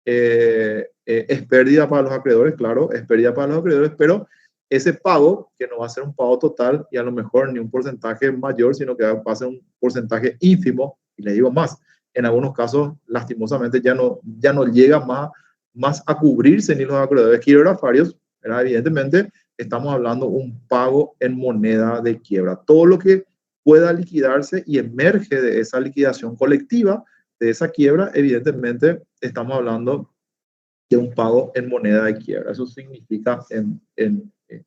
Es pérdida para los acreedores, claro, es pérdida para los acreedores, pero ese pago, que no va a ser un pago total y a lo mejor ni un porcentaje mayor, sino que va a ser un porcentaje ínfimo, y le digo más, en algunos casos, lastimosamente, ya no llega más a cubrirse ni los acreedores quirografarios, ¿verdad? Evidentemente, estamos hablando un pago en moneda de quiebra. Todo lo que pueda liquidarse y emerge de esa liquidación colectiva, de esa quiebra, evidentemente estamos hablando de un pago en moneda de quiebra. Eso significa en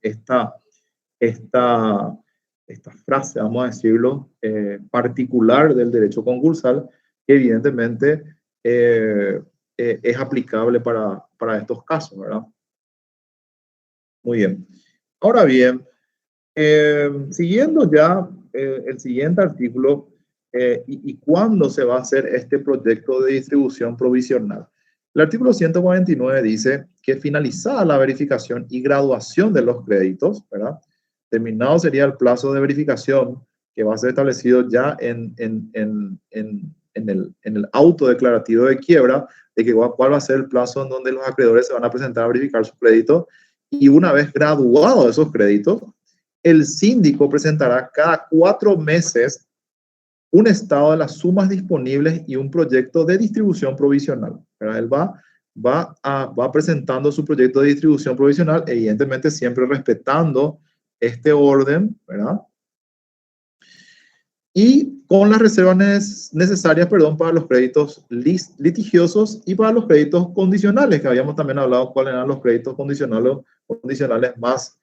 esta frase, vamos a decirlo, particular del derecho concursal, que evidentemente es aplicable para estos casos, ¿verdad? Muy bien. Ahora bien, siguiendo ya el siguiente artículo, y cuándo se va a hacer este proyecto de distribución provisional. El artículo 149 dice que finalizada la verificación y graduación de los créditos, ¿verdad? Terminado sería el plazo de verificación que va a ser establecido ya en el auto declarativo de quiebra, de que cuál va a ser el plazo en donde los acreedores se van a presentar a verificar su crédito, y una vez graduados esos créditos, el síndico presentará cada 4 meses un estado de las sumas disponibles y un proyecto de distribución provisional. ¿Verdad? Él va presentando su proyecto de distribución provisional, evidentemente siempre respetando este orden, ¿verdad? y con las reservas necesarias, perdón, para los créditos litigiosos y para los créditos condicionales, que habíamos también hablado cuáles eran los créditos condicionales más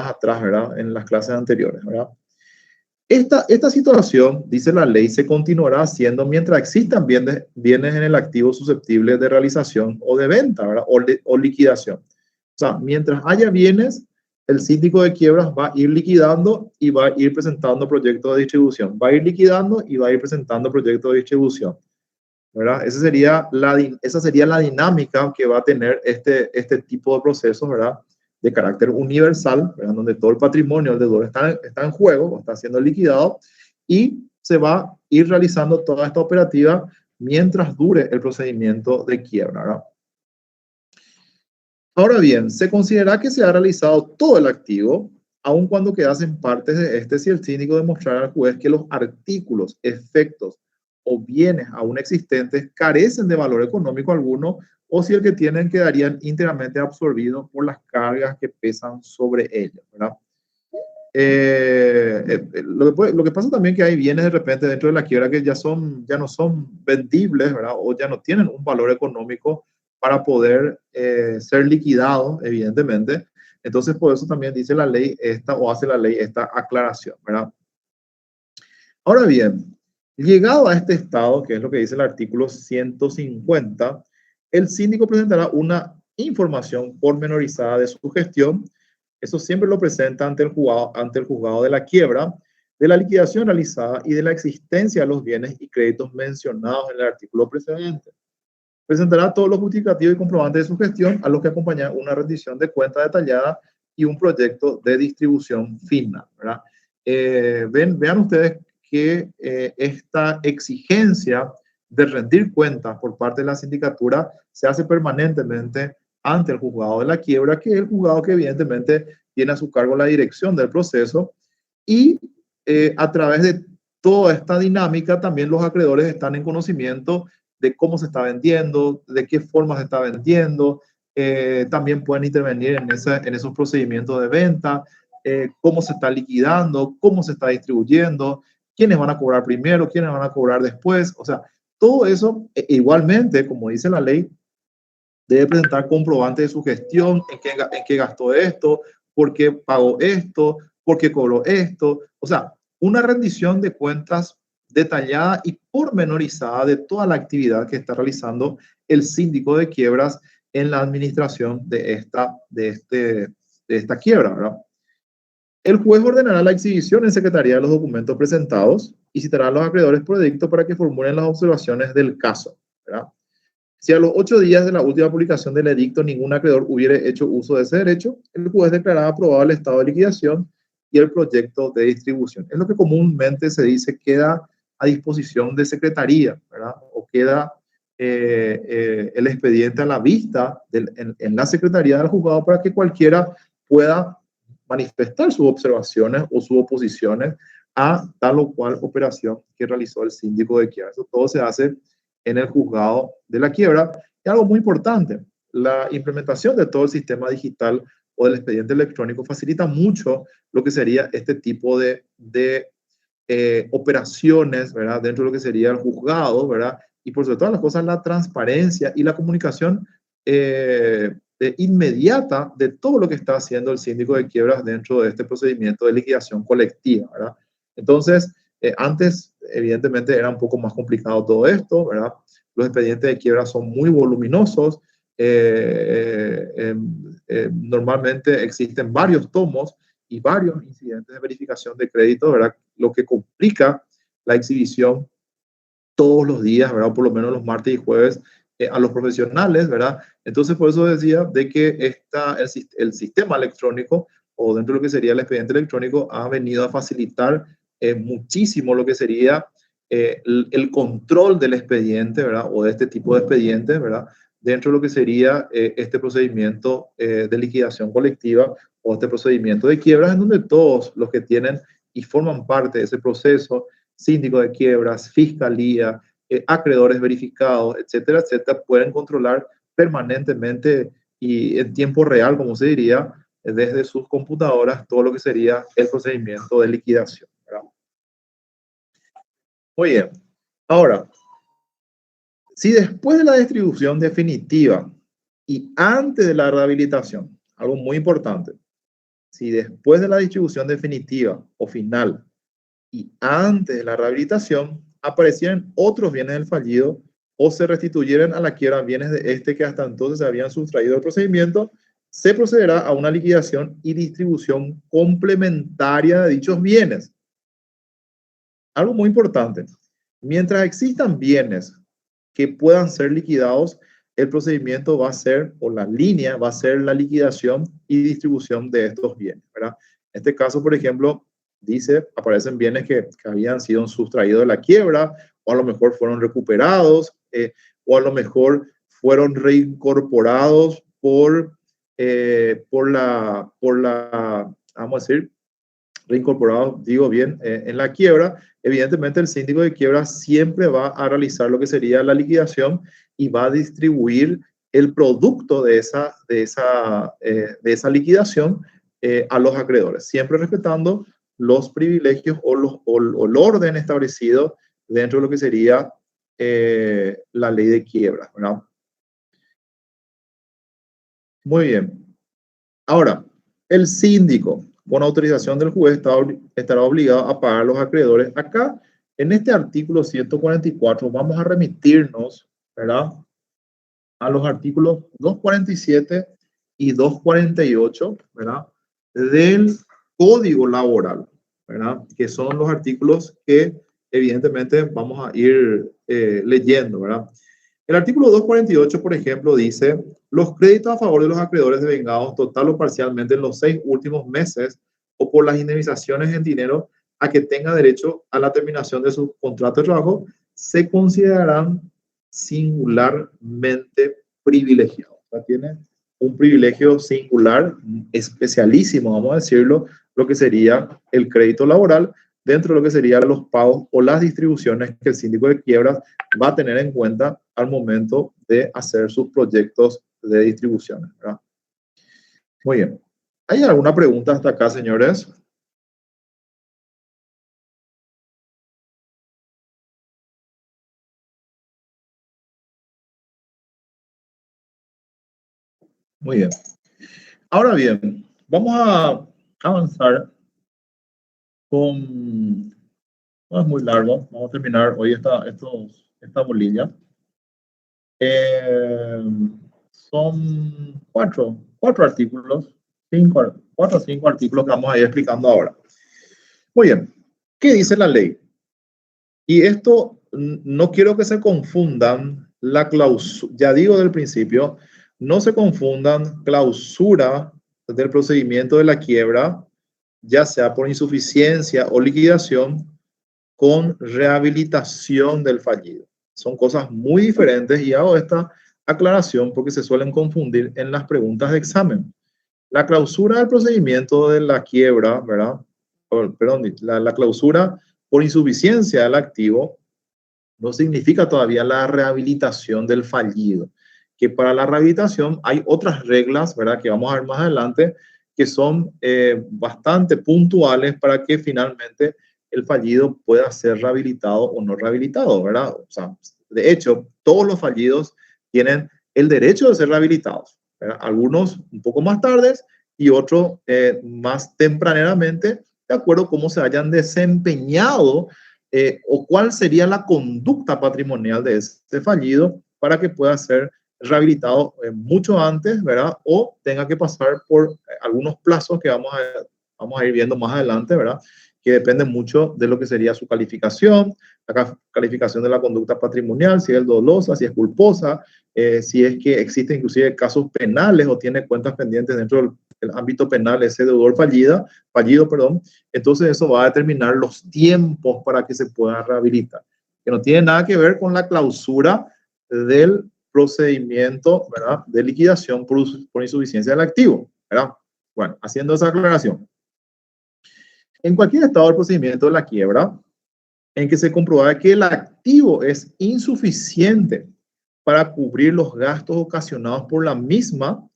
atrás, ¿verdad? En las clases anteriores, ¿verdad? Esta situación, dice la ley, se continuará haciendo mientras existan bienes en el activo susceptibles de realización o de venta, ¿verdad? O liquidación. O sea, mientras haya bienes, el síndico de quiebras va a ir liquidando y va a ir presentando proyectos de distribución. Va a ir liquidando y va a ir presentando proyectos de distribución, ¿verdad? Esa sería la dinámica que va a tener este tipo de procesos, ¿verdad? De carácter universal, ¿verdad? Donde todo el patrimonio del deudor está en juego, o está siendo liquidado, y se va a ir realizando toda esta operativa mientras dure el procedimiento de quiebra, ¿verdad? Ahora bien, se considera que se ha realizado todo el activo, aun cuando quedasen partes de este, si el síndico demostrara al juez que los artículos, efectos o bienes aún existentes carecen de valor económico alguno, o si el que tienen quedarían íntegramente absorbidos por las cargas que pesan sobre ellos, ¿verdad? Lo que pasa también que hay bienes de repente dentro de la quiebra que ya no son vendibles, ¿verdad? O ya no tienen un valor económico para poder ser liquidados, evidentemente. Entonces, por eso también dice la ley esta, o hace la ley esta aclaración, ¿verdad? Ahora bien, llegado a este estado, que es lo que dice el artículo 150, el síndico presentará una información pormenorizada de su gestión. Eso siempre lo presenta ante el juzgado de la quiebra, de la liquidación realizada y de la existencia de los bienes y créditos mencionados en el artículo precedente. Presentará todos los justificativos y comprobantes de su gestión, a los que acompaña una rendición de cuenta detallada y un proyecto de distribución final, ¿verdad? Vean ustedes que esta exigencia de rendir cuentas por parte de la sindicatura se hace permanentemente ante el juzgado de la quiebra, que es el juzgado que evidentemente tiene a su cargo la dirección del proceso, y a través de toda esta dinámica también los acreedores están en conocimiento de cómo se está vendiendo, de qué forma se está vendiendo, también pueden intervenir en esos procedimientos de venta, cómo se está liquidando, cómo se está distribuyendo, quiénes van a cobrar primero, quiénes van a cobrar después, o sea, todo eso igualmente, como dice la ley, debe presentar comprobantes de su gestión, en qué gastó esto, por qué pagó esto, por qué cobró esto, o sea, una rendición de cuentas detallada y pormenorizada de toda la actividad que está realizando el síndico de quiebras en la administración de esta quiebra, ¿verdad? El juez ordenará la exhibición en secretaría de los documentos presentados y citará a los acreedores por edicto para que formulen las observaciones del caso, ¿verdad? Si a los 8 días de la última publicación del edicto ningún acreedor hubiere hecho uso de ese derecho, el juez declarará aprobado el estado de liquidación y el proyecto de distribución. Es lo que comúnmente se dice queda a disposición de secretaría, ¿verdad? O queda el expediente a la vista en la secretaría del juzgado para que cualquiera pueda manifestar sus observaciones o sus oposiciones a tal o cual operación que realizó el síndico de quiebra. Eso todo se hace en el juzgado de la quiebra. Y algo muy importante, la implementación de todo el sistema digital o del expediente electrónico facilita mucho lo que sería este tipo de operaciones, ¿verdad? Dentro de lo que sería el juzgado, ¿verdad? Y por sobre todas las cosas, la transparencia y la comunicación inmediata de todo lo que está haciendo el síndico de quiebras dentro de este procedimiento de liquidación colectiva, ¿verdad? Entonces, antes, evidentemente, era un poco más complicado todo esto, ¿verdad? Los expedientes de quiebra son muy voluminosos. Normalmente existen varios tomos y varios incidentes de verificación de crédito, ¿verdad? Lo que complica la exhibición todos los días, ¿verdad? O por lo menos los martes y jueves a los profesionales, ¿verdad? Entonces, por eso decía de que el sistema electrónico o dentro de lo que sería el expediente electrónico ha venido a facilitar muchísimo lo que sería el control del expediente, ¿verdad? O de este tipo de expedientes, ¿verdad? Dentro de lo que sería este procedimiento de liquidación colectiva o este procedimiento de quiebras, en donde todos los que tienen y forman parte de ese proceso, síndico de quiebras, fiscalía, acreedores verificados, etcétera, etcétera, pueden controlar permanentemente y en tiempo real, como se diría, desde sus computadoras, todo lo que sería el procedimiento de liquidación, ¿verdad? Muy bien. Ahora, si después de la distribución definitiva y antes de la rehabilitación, algo muy importante, si después de la distribución definitiva o final y antes de la rehabilitación aparecieran otros bienes del fallido o se restituyeran a la quiebra bienes de este que hasta entonces se habían sustraído del procedimiento, se procederá a una liquidación y distribución complementaria de dichos bienes. Algo muy importante, mientras existan bienes que puedan ser liquidados, el procedimiento va a ser, o la línea va a ser la liquidación y distribución de estos bienes, ¿verdad? En este caso, por ejemplo, dice, aparecen bienes que habían sido sustraídos de la quiebra, o a lo mejor fueron recuperados, o a lo mejor fueron reincorporados vamos a decir, reincorporados, digo bien, en la quiebra. Evidentemente el síndico de quiebra siempre va a realizar lo que sería la liquidación y va a distribuir el producto de esa liquidación a los acreedores, siempre respetando los privilegios o el orden establecido dentro de lo que sería la ley de quiebra, ¿verdad? Muy bien. Ahora, el síndico, con autorización del juez, estará obligado a pagar a los acreedores. Acá, en este artículo 144, vamos a remitirnos, ¿verdad?, a los artículos 247 y 248, ¿verdad?, del Código Laboral, ¿verdad?, que son los artículos que evidentemente vamos a ir leyendo, ¿verdad? El artículo 248, por ejemplo, dice: los créditos a favor de los acreedores devengados total o parcialmente en los 6 últimos meses o por las indemnizaciones en dinero a que tenga derecho a la terminación de su contrato de trabajo se considerarán singularmente privilegiados. O sea, tiene un privilegio singular, especialísimo, vamos a decirlo, lo que sería el crédito laboral dentro de lo que serían los pagos o las distribuciones que el síndico de quiebras va a tener en cuenta al momento de hacer sus proyectos de distribuciones, ¿verdad? Muy bien. ¿Hay alguna pregunta hasta acá, señores? Muy bien. Ahora bien, vamos a avanzar con... No es muy largo, vamos a terminar hoy esta bolilla. Son cuatro artículos, cuatro o cinco artículos que vamos a ir explicando ahora. Muy bien, ¿qué dice la ley? Y esto no quiero que se confundan la clausura, ya digo del principio, no se confundan clausura del procedimiento de la quiebra, ya sea por insuficiencia o liquidación, con rehabilitación del fallido. Son cosas muy diferentes y hago esta aclaración porque se suelen confundir en las preguntas de examen. La clausura del procedimiento de la quiebra, ¿verdad? Perdón, la clausura por insuficiencia del activo no significa todavía la rehabilitación del fallido. Que para la rehabilitación hay otras reglas, ¿verdad?, que vamos a ver más adelante, que son bastante puntuales para que finalmente el fallido pueda ser rehabilitado o no rehabilitado, ¿verdad? O sea, de hecho, todos los fallidos tienen el derecho de ser rehabilitados, ¿verdad? Algunos un poco más tardes y otros más tempraneramente, de acuerdo a cómo se hayan desempeñado o cuál sería la conducta patrimonial de este fallido para que pueda ser rehabilitado mucho antes, ¿verdad? O tenga que pasar por algunos plazos que vamos a ir viendo más adelante, ¿verdad? Que dependen mucho de lo que sería su calificación, la calificación de la conducta patrimonial, si es dolosa, si es culposa, si es que existen inclusive casos penales o tiene cuentas pendientes dentro del ámbito penal ese deudor fallido, entonces eso va a determinar los tiempos para que se pueda rehabilitar, que no tiene nada que ver con la clausura del procedimiento, ¿verdad?, de liquidación por insuficiencia del activo, ¿verdad? Bueno, haciendo esa aclaración. En cualquier estado del procedimiento de la quiebra, en que se comprueba que el activo es insuficiente para cubrir los gastos ocasionados por la misma,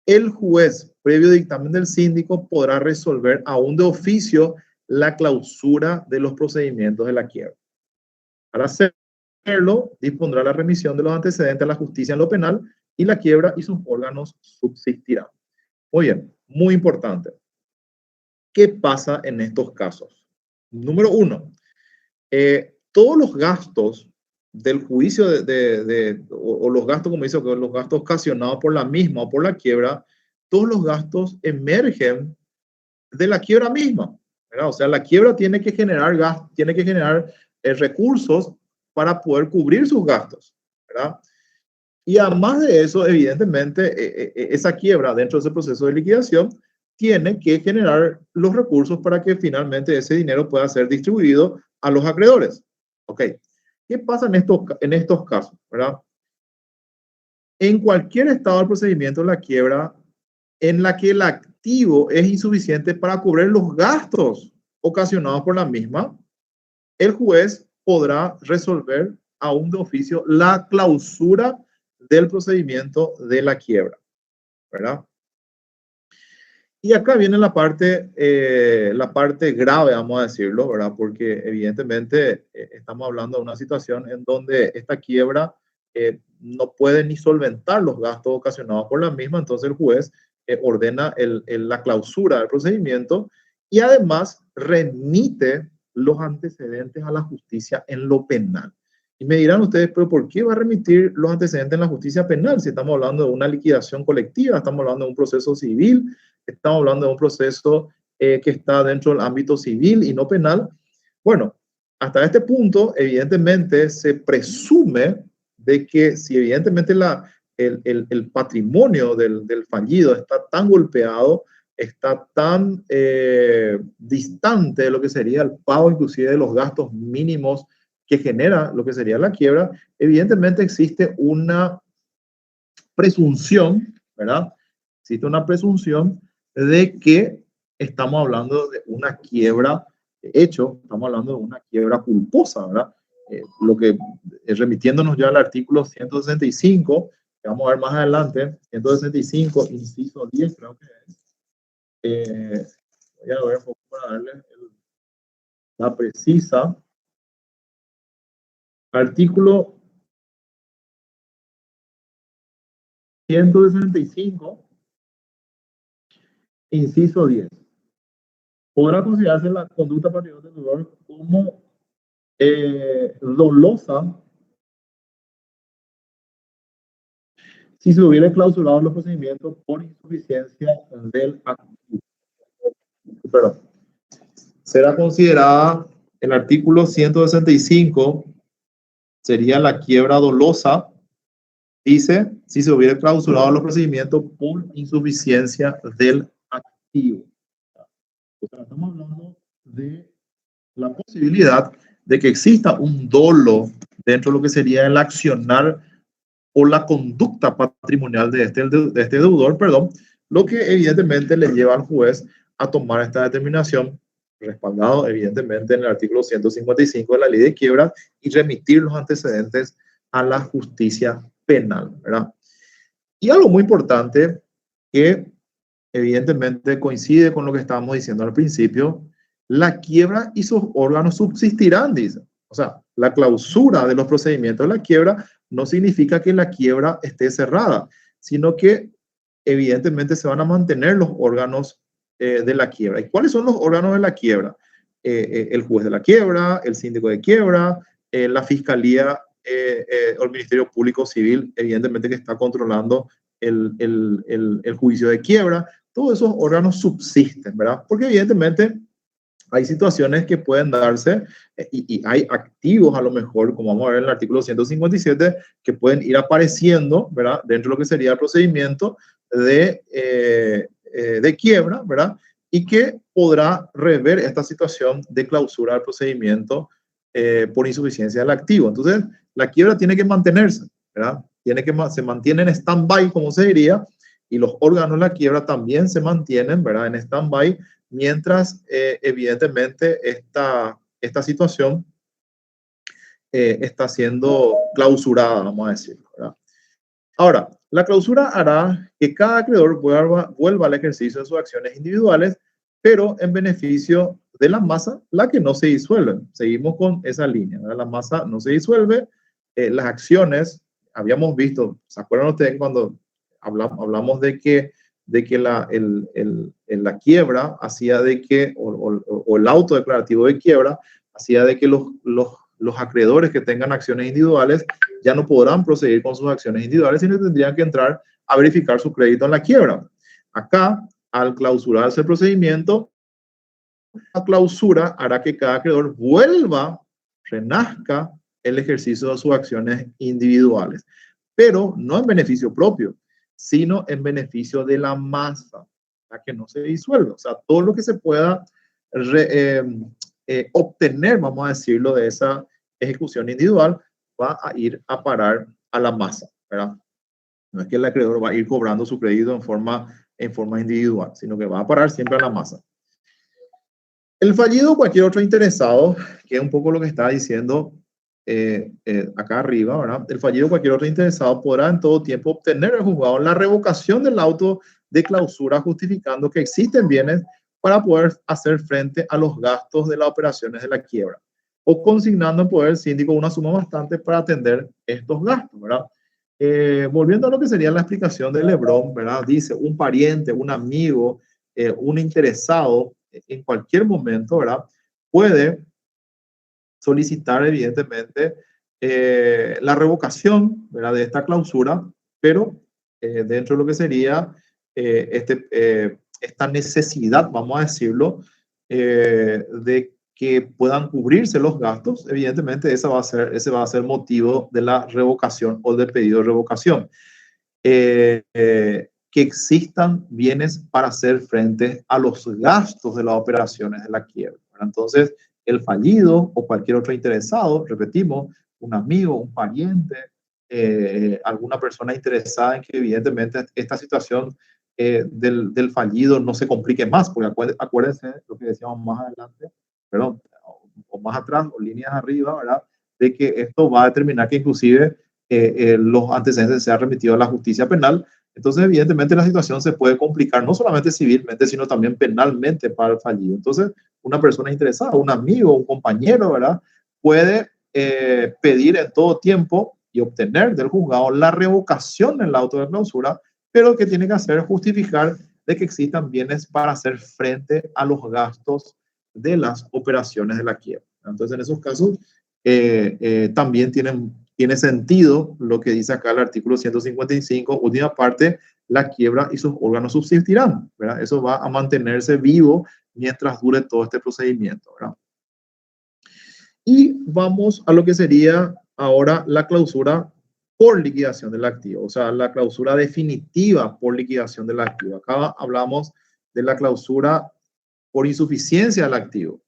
el juez, previo dictamen del síndico, podrá resolver aún de oficio la clausura de los procedimientos de la quiebra. Al hacerlo, dispondrá la remisión de los antecedentes a la justicia en lo penal y la quiebra y sus órganos subsistirán. Muy bien, muy importante. ¿Qué pasa en estos casos? Número uno, todos los gastos del juicio o los gastos, como dice, los gastos ocasionados por la misma o por la quiebra, todos los gastos emergen de la quiebra misma, ¿verdad? O sea, la quiebra tiene que generar recursos para poder cubrir sus gastos, ¿verdad? Y además de eso, evidentemente, esa quiebra dentro de ese proceso de liquidación tiene que generar los recursos para que finalmente ese dinero pueda ser distribuido a los acreedores. ¿Ok? ¿Qué pasa en estos casos? ¿Verdad? En cualquier estado del procedimiento de la quiebra en la que el activo es insuficiente para cubrir los gastos ocasionados por la misma, el juez podrá resolver aún de oficio la clausura del procedimiento de la quiebra, ¿verdad? Y acá viene la parte grave, vamos a decirlo, ¿verdad? Porque evidentemente estamos hablando de una situación en donde esta quiebra no puede ni solventar los gastos ocasionados por la misma, entonces el juez ordena la clausura del procedimiento y además remite los antecedentes a la justicia en lo penal. Y me dirán ustedes, pero ¿por qué va a remitir los antecedentes en la justicia penal? Si estamos hablando de una liquidación colectiva, estamos hablando de un proceso civil, estamos hablando de un proceso que está dentro del ámbito civil y no penal. Bueno, hasta este punto, evidentemente, se presume de que si evidentemente el patrimonio del fallido está tan golpeado, está tan distante de lo que sería el pago inclusive de los gastos mínimos que genera lo que sería la quiebra, evidentemente existe una presunción, ¿verdad? Existe una presunción de que estamos hablando de una quiebra estamos hablando de una quiebra culposa, ¿verdad? Lo que, remitiéndonos ya al artículo 165, que vamos a ver más adelante, 165, inciso 10, creo que es. Voy a ver un poco para darle la precisa. Artículo 165, inciso 10. Podrá considerarse la conducta patrimonial del deudor como dolosa si se hubiera clausurado los procedimientos por insuficiencia del activo. Perdón. Será considerada el artículo 165, sería la quiebra dolosa, dice, si se hubiera clausurado los procedimientos por insuficiencia del activo. O sea, estamos hablando de la posibilidad de que exista un dolo dentro de lo que sería el accionar o la conducta patrimonial de este deudor, perdón, lo que evidentemente le lleva al juez a tomar esta determinación, respaldado evidentemente en el artículo 155 de la ley de quiebra, y remitir los antecedentes a la justicia penal, ¿verdad? Y algo muy importante que evidentemente coincide con lo que estábamos diciendo al principio, la quiebra y sus órganos subsistirán, dice. O sea, la clausura de los procedimientos de la quiebra no significa que la quiebra esté cerrada, sino que evidentemente se van a mantener los órganos de la quiebra. ¿Y cuáles son los órganos de la quiebra? El juez de la quiebra, el síndico de quiebra, la fiscalía o el Ministerio Público Civil, evidentemente que está controlando el juicio de quiebra. Todos esos órganos subsisten, ¿verdad? Porque evidentemente hay situaciones que pueden darse y hay activos a lo mejor, como vamos a ver en el artículo 157, que pueden ir apareciendo, ¿verdad? Dentro de lo que sería el procedimiento de quiebra, ¿verdad? Y que podrá rever esta situación de clausura del procedimiento por insuficiencia del activo. Entonces, la quiebra tiene que mantenerse, ¿verdad? Se mantiene en stand-by, como se diría, y los órganos de la quiebra también se mantienen, ¿verdad? En stand-by, mientras evidentemente esta situación está siendo clausurada, vamos a decirlo, ¿verdad? Ahora, la clausura hará que cada acreedor vuelva al ejercicio de sus acciones individuales, pero en beneficio de la masa la que no se disuelve. Seguimos con esa línea, ¿verdad? La masa no se disuelve. Las acciones, habíamos visto, ¿se acuerdan ustedes cuando hablamos de que la quiebra hacía de que, o el auto declarativo de quiebra hacía de que los acreedores que tengan acciones individuales ya no podrán proseguir con sus acciones individuales, sino tendrían que entrar a verificar su crédito en la quiebra. Acá, al clausurarse el procedimiento, la clausura hará que cada acreedor renazca el ejercicio de sus acciones individuales, pero no en beneficio propio, sino en beneficio de la masa, para que no se disuelva. O sea, todo lo que se pueda obtener, vamos a decirlo, de esa ejecución individual, va a ir a parar a la masa, ¿verdad? No es que el acreedor va a ir cobrando su crédito en forma individual, sino que va a parar siempre a la masa. El fallido o cualquier otro interesado, que es un poco lo que está diciendo acá arriba, ¿verdad? El fallido o cualquier otro interesado podrá en todo tiempo obtener del juzgado la revocación del auto de clausura, justificando que existen bienes para poder hacer frente a los gastos de las operaciones de la quiebra, o consignando en poder del síndico una suma bastante para atender estos gastos, ¿verdad? Volviendo a lo que sería la explicación de Lebrón, ¿verdad? Dice un pariente, un amigo, un interesado, en cualquier momento, ¿verdad? Puede solicitar, evidentemente, la revocación, ¿verdad?, de esta clausura, pero dentro de lo que sería esta necesidad, vamos a decirlo, de que puedan cubrirse los gastos, evidentemente ese va a ser motivo de la revocación o del pedido de revocación. Que existan bienes para hacer frente a los gastos de las operaciones de la quiebra. Entonces, el fallido o cualquier otro interesado, repetimos, un amigo, un pariente, alguna persona interesada en que evidentemente esta situación del fallido no se complique más, porque acuérdense lo que decíamos más adelante, perdón, o más atrás, o líneas arriba, ¿verdad? De que esto va a determinar que inclusive los antecedentes sean remitidos a la justicia penal. Entonces, evidentemente, la situación se puede complicar no solamente civilmente, sino también penalmente para el fallido. Entonces, una persona interesada, un amigo, un compañero, ¿verdad?, puede pedir en todo tiempo y obtener del juzgado la revocación del auto de clausura, pero lo que tiene que hacer es justificar de que existan bienes para hacer frente a los gastos de las operaciones de la quiebra. Entonces, en esos casos, también tiene sentido lo que dice acá el artículo 155, última parte, la quiebra y sus órganos subsistirán, ¿verdad? Eso va a mantenerse vivo mientras dure todo este procedimiento, ¿verdad? Y vamos a lo que sería ahora la clausura por liquidación del activo, o sea, la clausura definitiva por liquidación del activo. Acá hablamos de la clausura por insuficiencia del activo,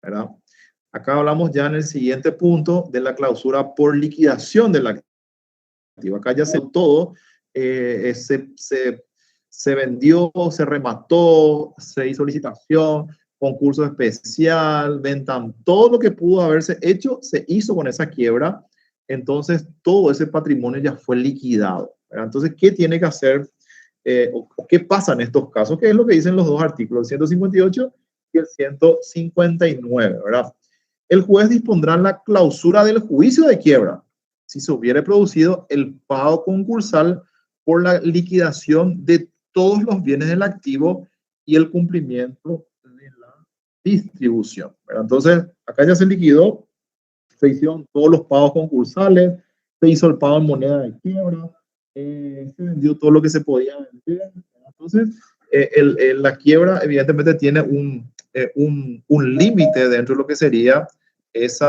¿verdad? Acá hablamos ya en el siguiente punto de la clausura por liquidación del activo. Acá ya todo se vendió, se remató, se hizo licitación, concurso especial, venta, todo lo que pudo haberse hecho se hizo con esa quiebra. Entonces, todo ese patrimonio ya fue liquidado, ¿verdad? Entonces, ¿qué tiene que hacer o qué pasa en estos casos? ¿Qué es lo que dicen los dos artículos, el 158 y el 159, ¿verdad? El juez dispondrá la clausura del juicio de quiebra si se hubiere producido el pago concursal por la liquidación de todos los bienes del activo y el cumplimiento de la distribución, ¿verdad? Entonces, acá ya se liquidó, se hicieron todos los pagos concursales, se hizo el pago en moneda de quiebra, se vendió todo lo que se podía vender. Entonces, la quiebra evidentemente tiene un límite dentro de lo que sería ese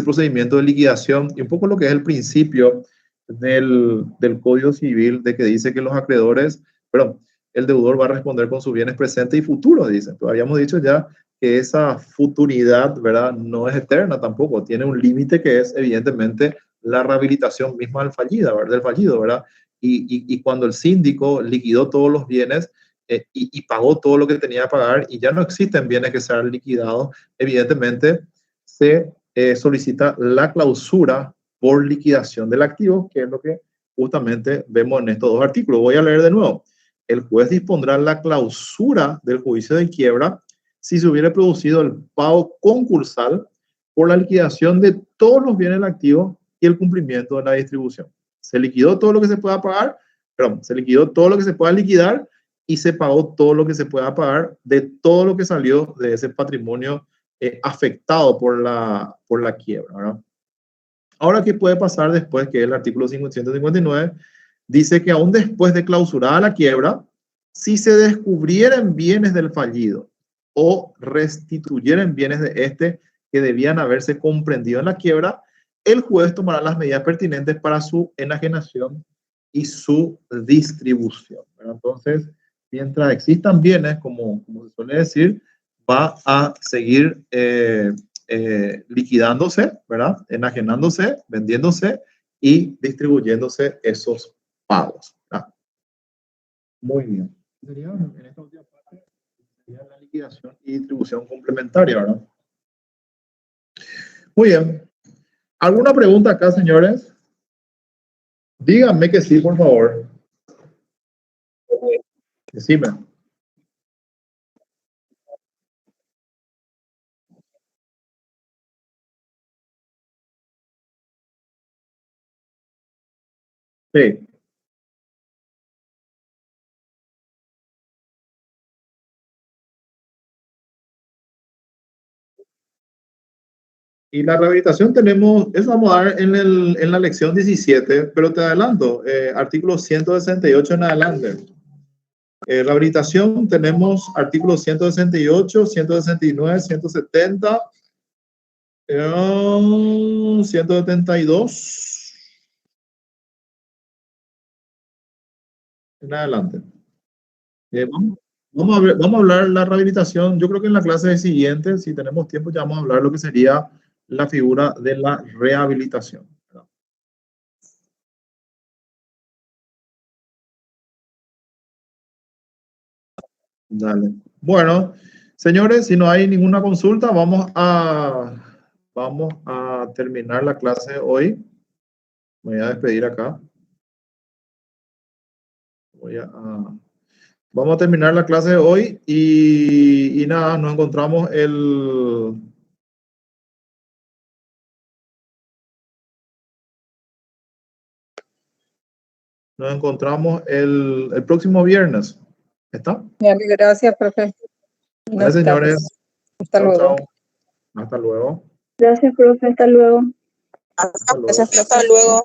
procedimiento de liquidación y un poco lo que es el principio del Código Civil de que dice que los acreedores, perdón, el deudor va a responder con sus bienes presentes y futuros, dicen. Pero habíamos dicho ya que esa futuridad, ¿verdad?, no es eterna tampoco, tiene un límite que es evidentemente la rehabilitación misma del fallido, ¿verdad? Y cuando el síndico liquidó todos los bienes y pagó todo lo que tenía que pagar y ya no existen bienes que sean liquidados, evidentemente se solicita la clausura por liquidación del activo, que es lo que justamente vemos en estos dos artículos. Voy a leer de nuevo. El juez dispondrá la clausura del juicio de quiebra si se hubiera producido el pago concursal por la liquidación de todos los bienes del activo y el cumplimiento de la distribución. Se liquidó todo lo que se pueda pagar, perdón, se liquidó todo lo que se pueda liquidar y se pagó todo lo que se pueda pagar de todo lo que salió de ese patrimonio afectado por la quiebra, ¿verdad? Ahora, ¿qué puede pasar después? Que el artículo 159 dice que aún después de clausurada la quiebra, si se descubrieran bienes del fallido o restituyeran bienes de este que debían haberse comprendido en la quiebra, el juez tomará las medidas pertinentes para su enajenación y su distribución, ¿verdad? Entonces, mientras existan bienes, como se suele decir, va a seguir liquidándose, ¿verdad? Enajenándose, vendiéndose y distribuyéndose esos pagos, ¿verdad? Muy bien. Sería en esta última parte sería la liquidación y distribución complementaria, ¿verdad? Muy bien. ¿Alguna pregunta acá, señores? Díganme que sí, por favor. Decime. Sí. Y la rehabilitación tenemos, eso vamos a dar en la lección 17, pero te adelanto, artículo 168 en adelante. Rehabilitación tenemos artículos 168, 169, 170, 172 en adelante. Vamos a hablar la rehabilitación. Yo creo que en la clase siguiente, si tenemos tiempo, ya vamos a hablar lo que sería la figura de la rehabilitación. Dale. Bueno, señores, si no hay ninguna consulta, vamos a terminar la clase hoy. Me voy a despedir acá. Vamos a terminar la clase de hoy y nada, nos encontramos el próximo viernes. ¿Está? Gracias, profe. Gracias, señores. Hasta Chao, luego. chao. Hasta luego. Gracias, profe. Hasta luego. Gracias, profe. Hasta luego.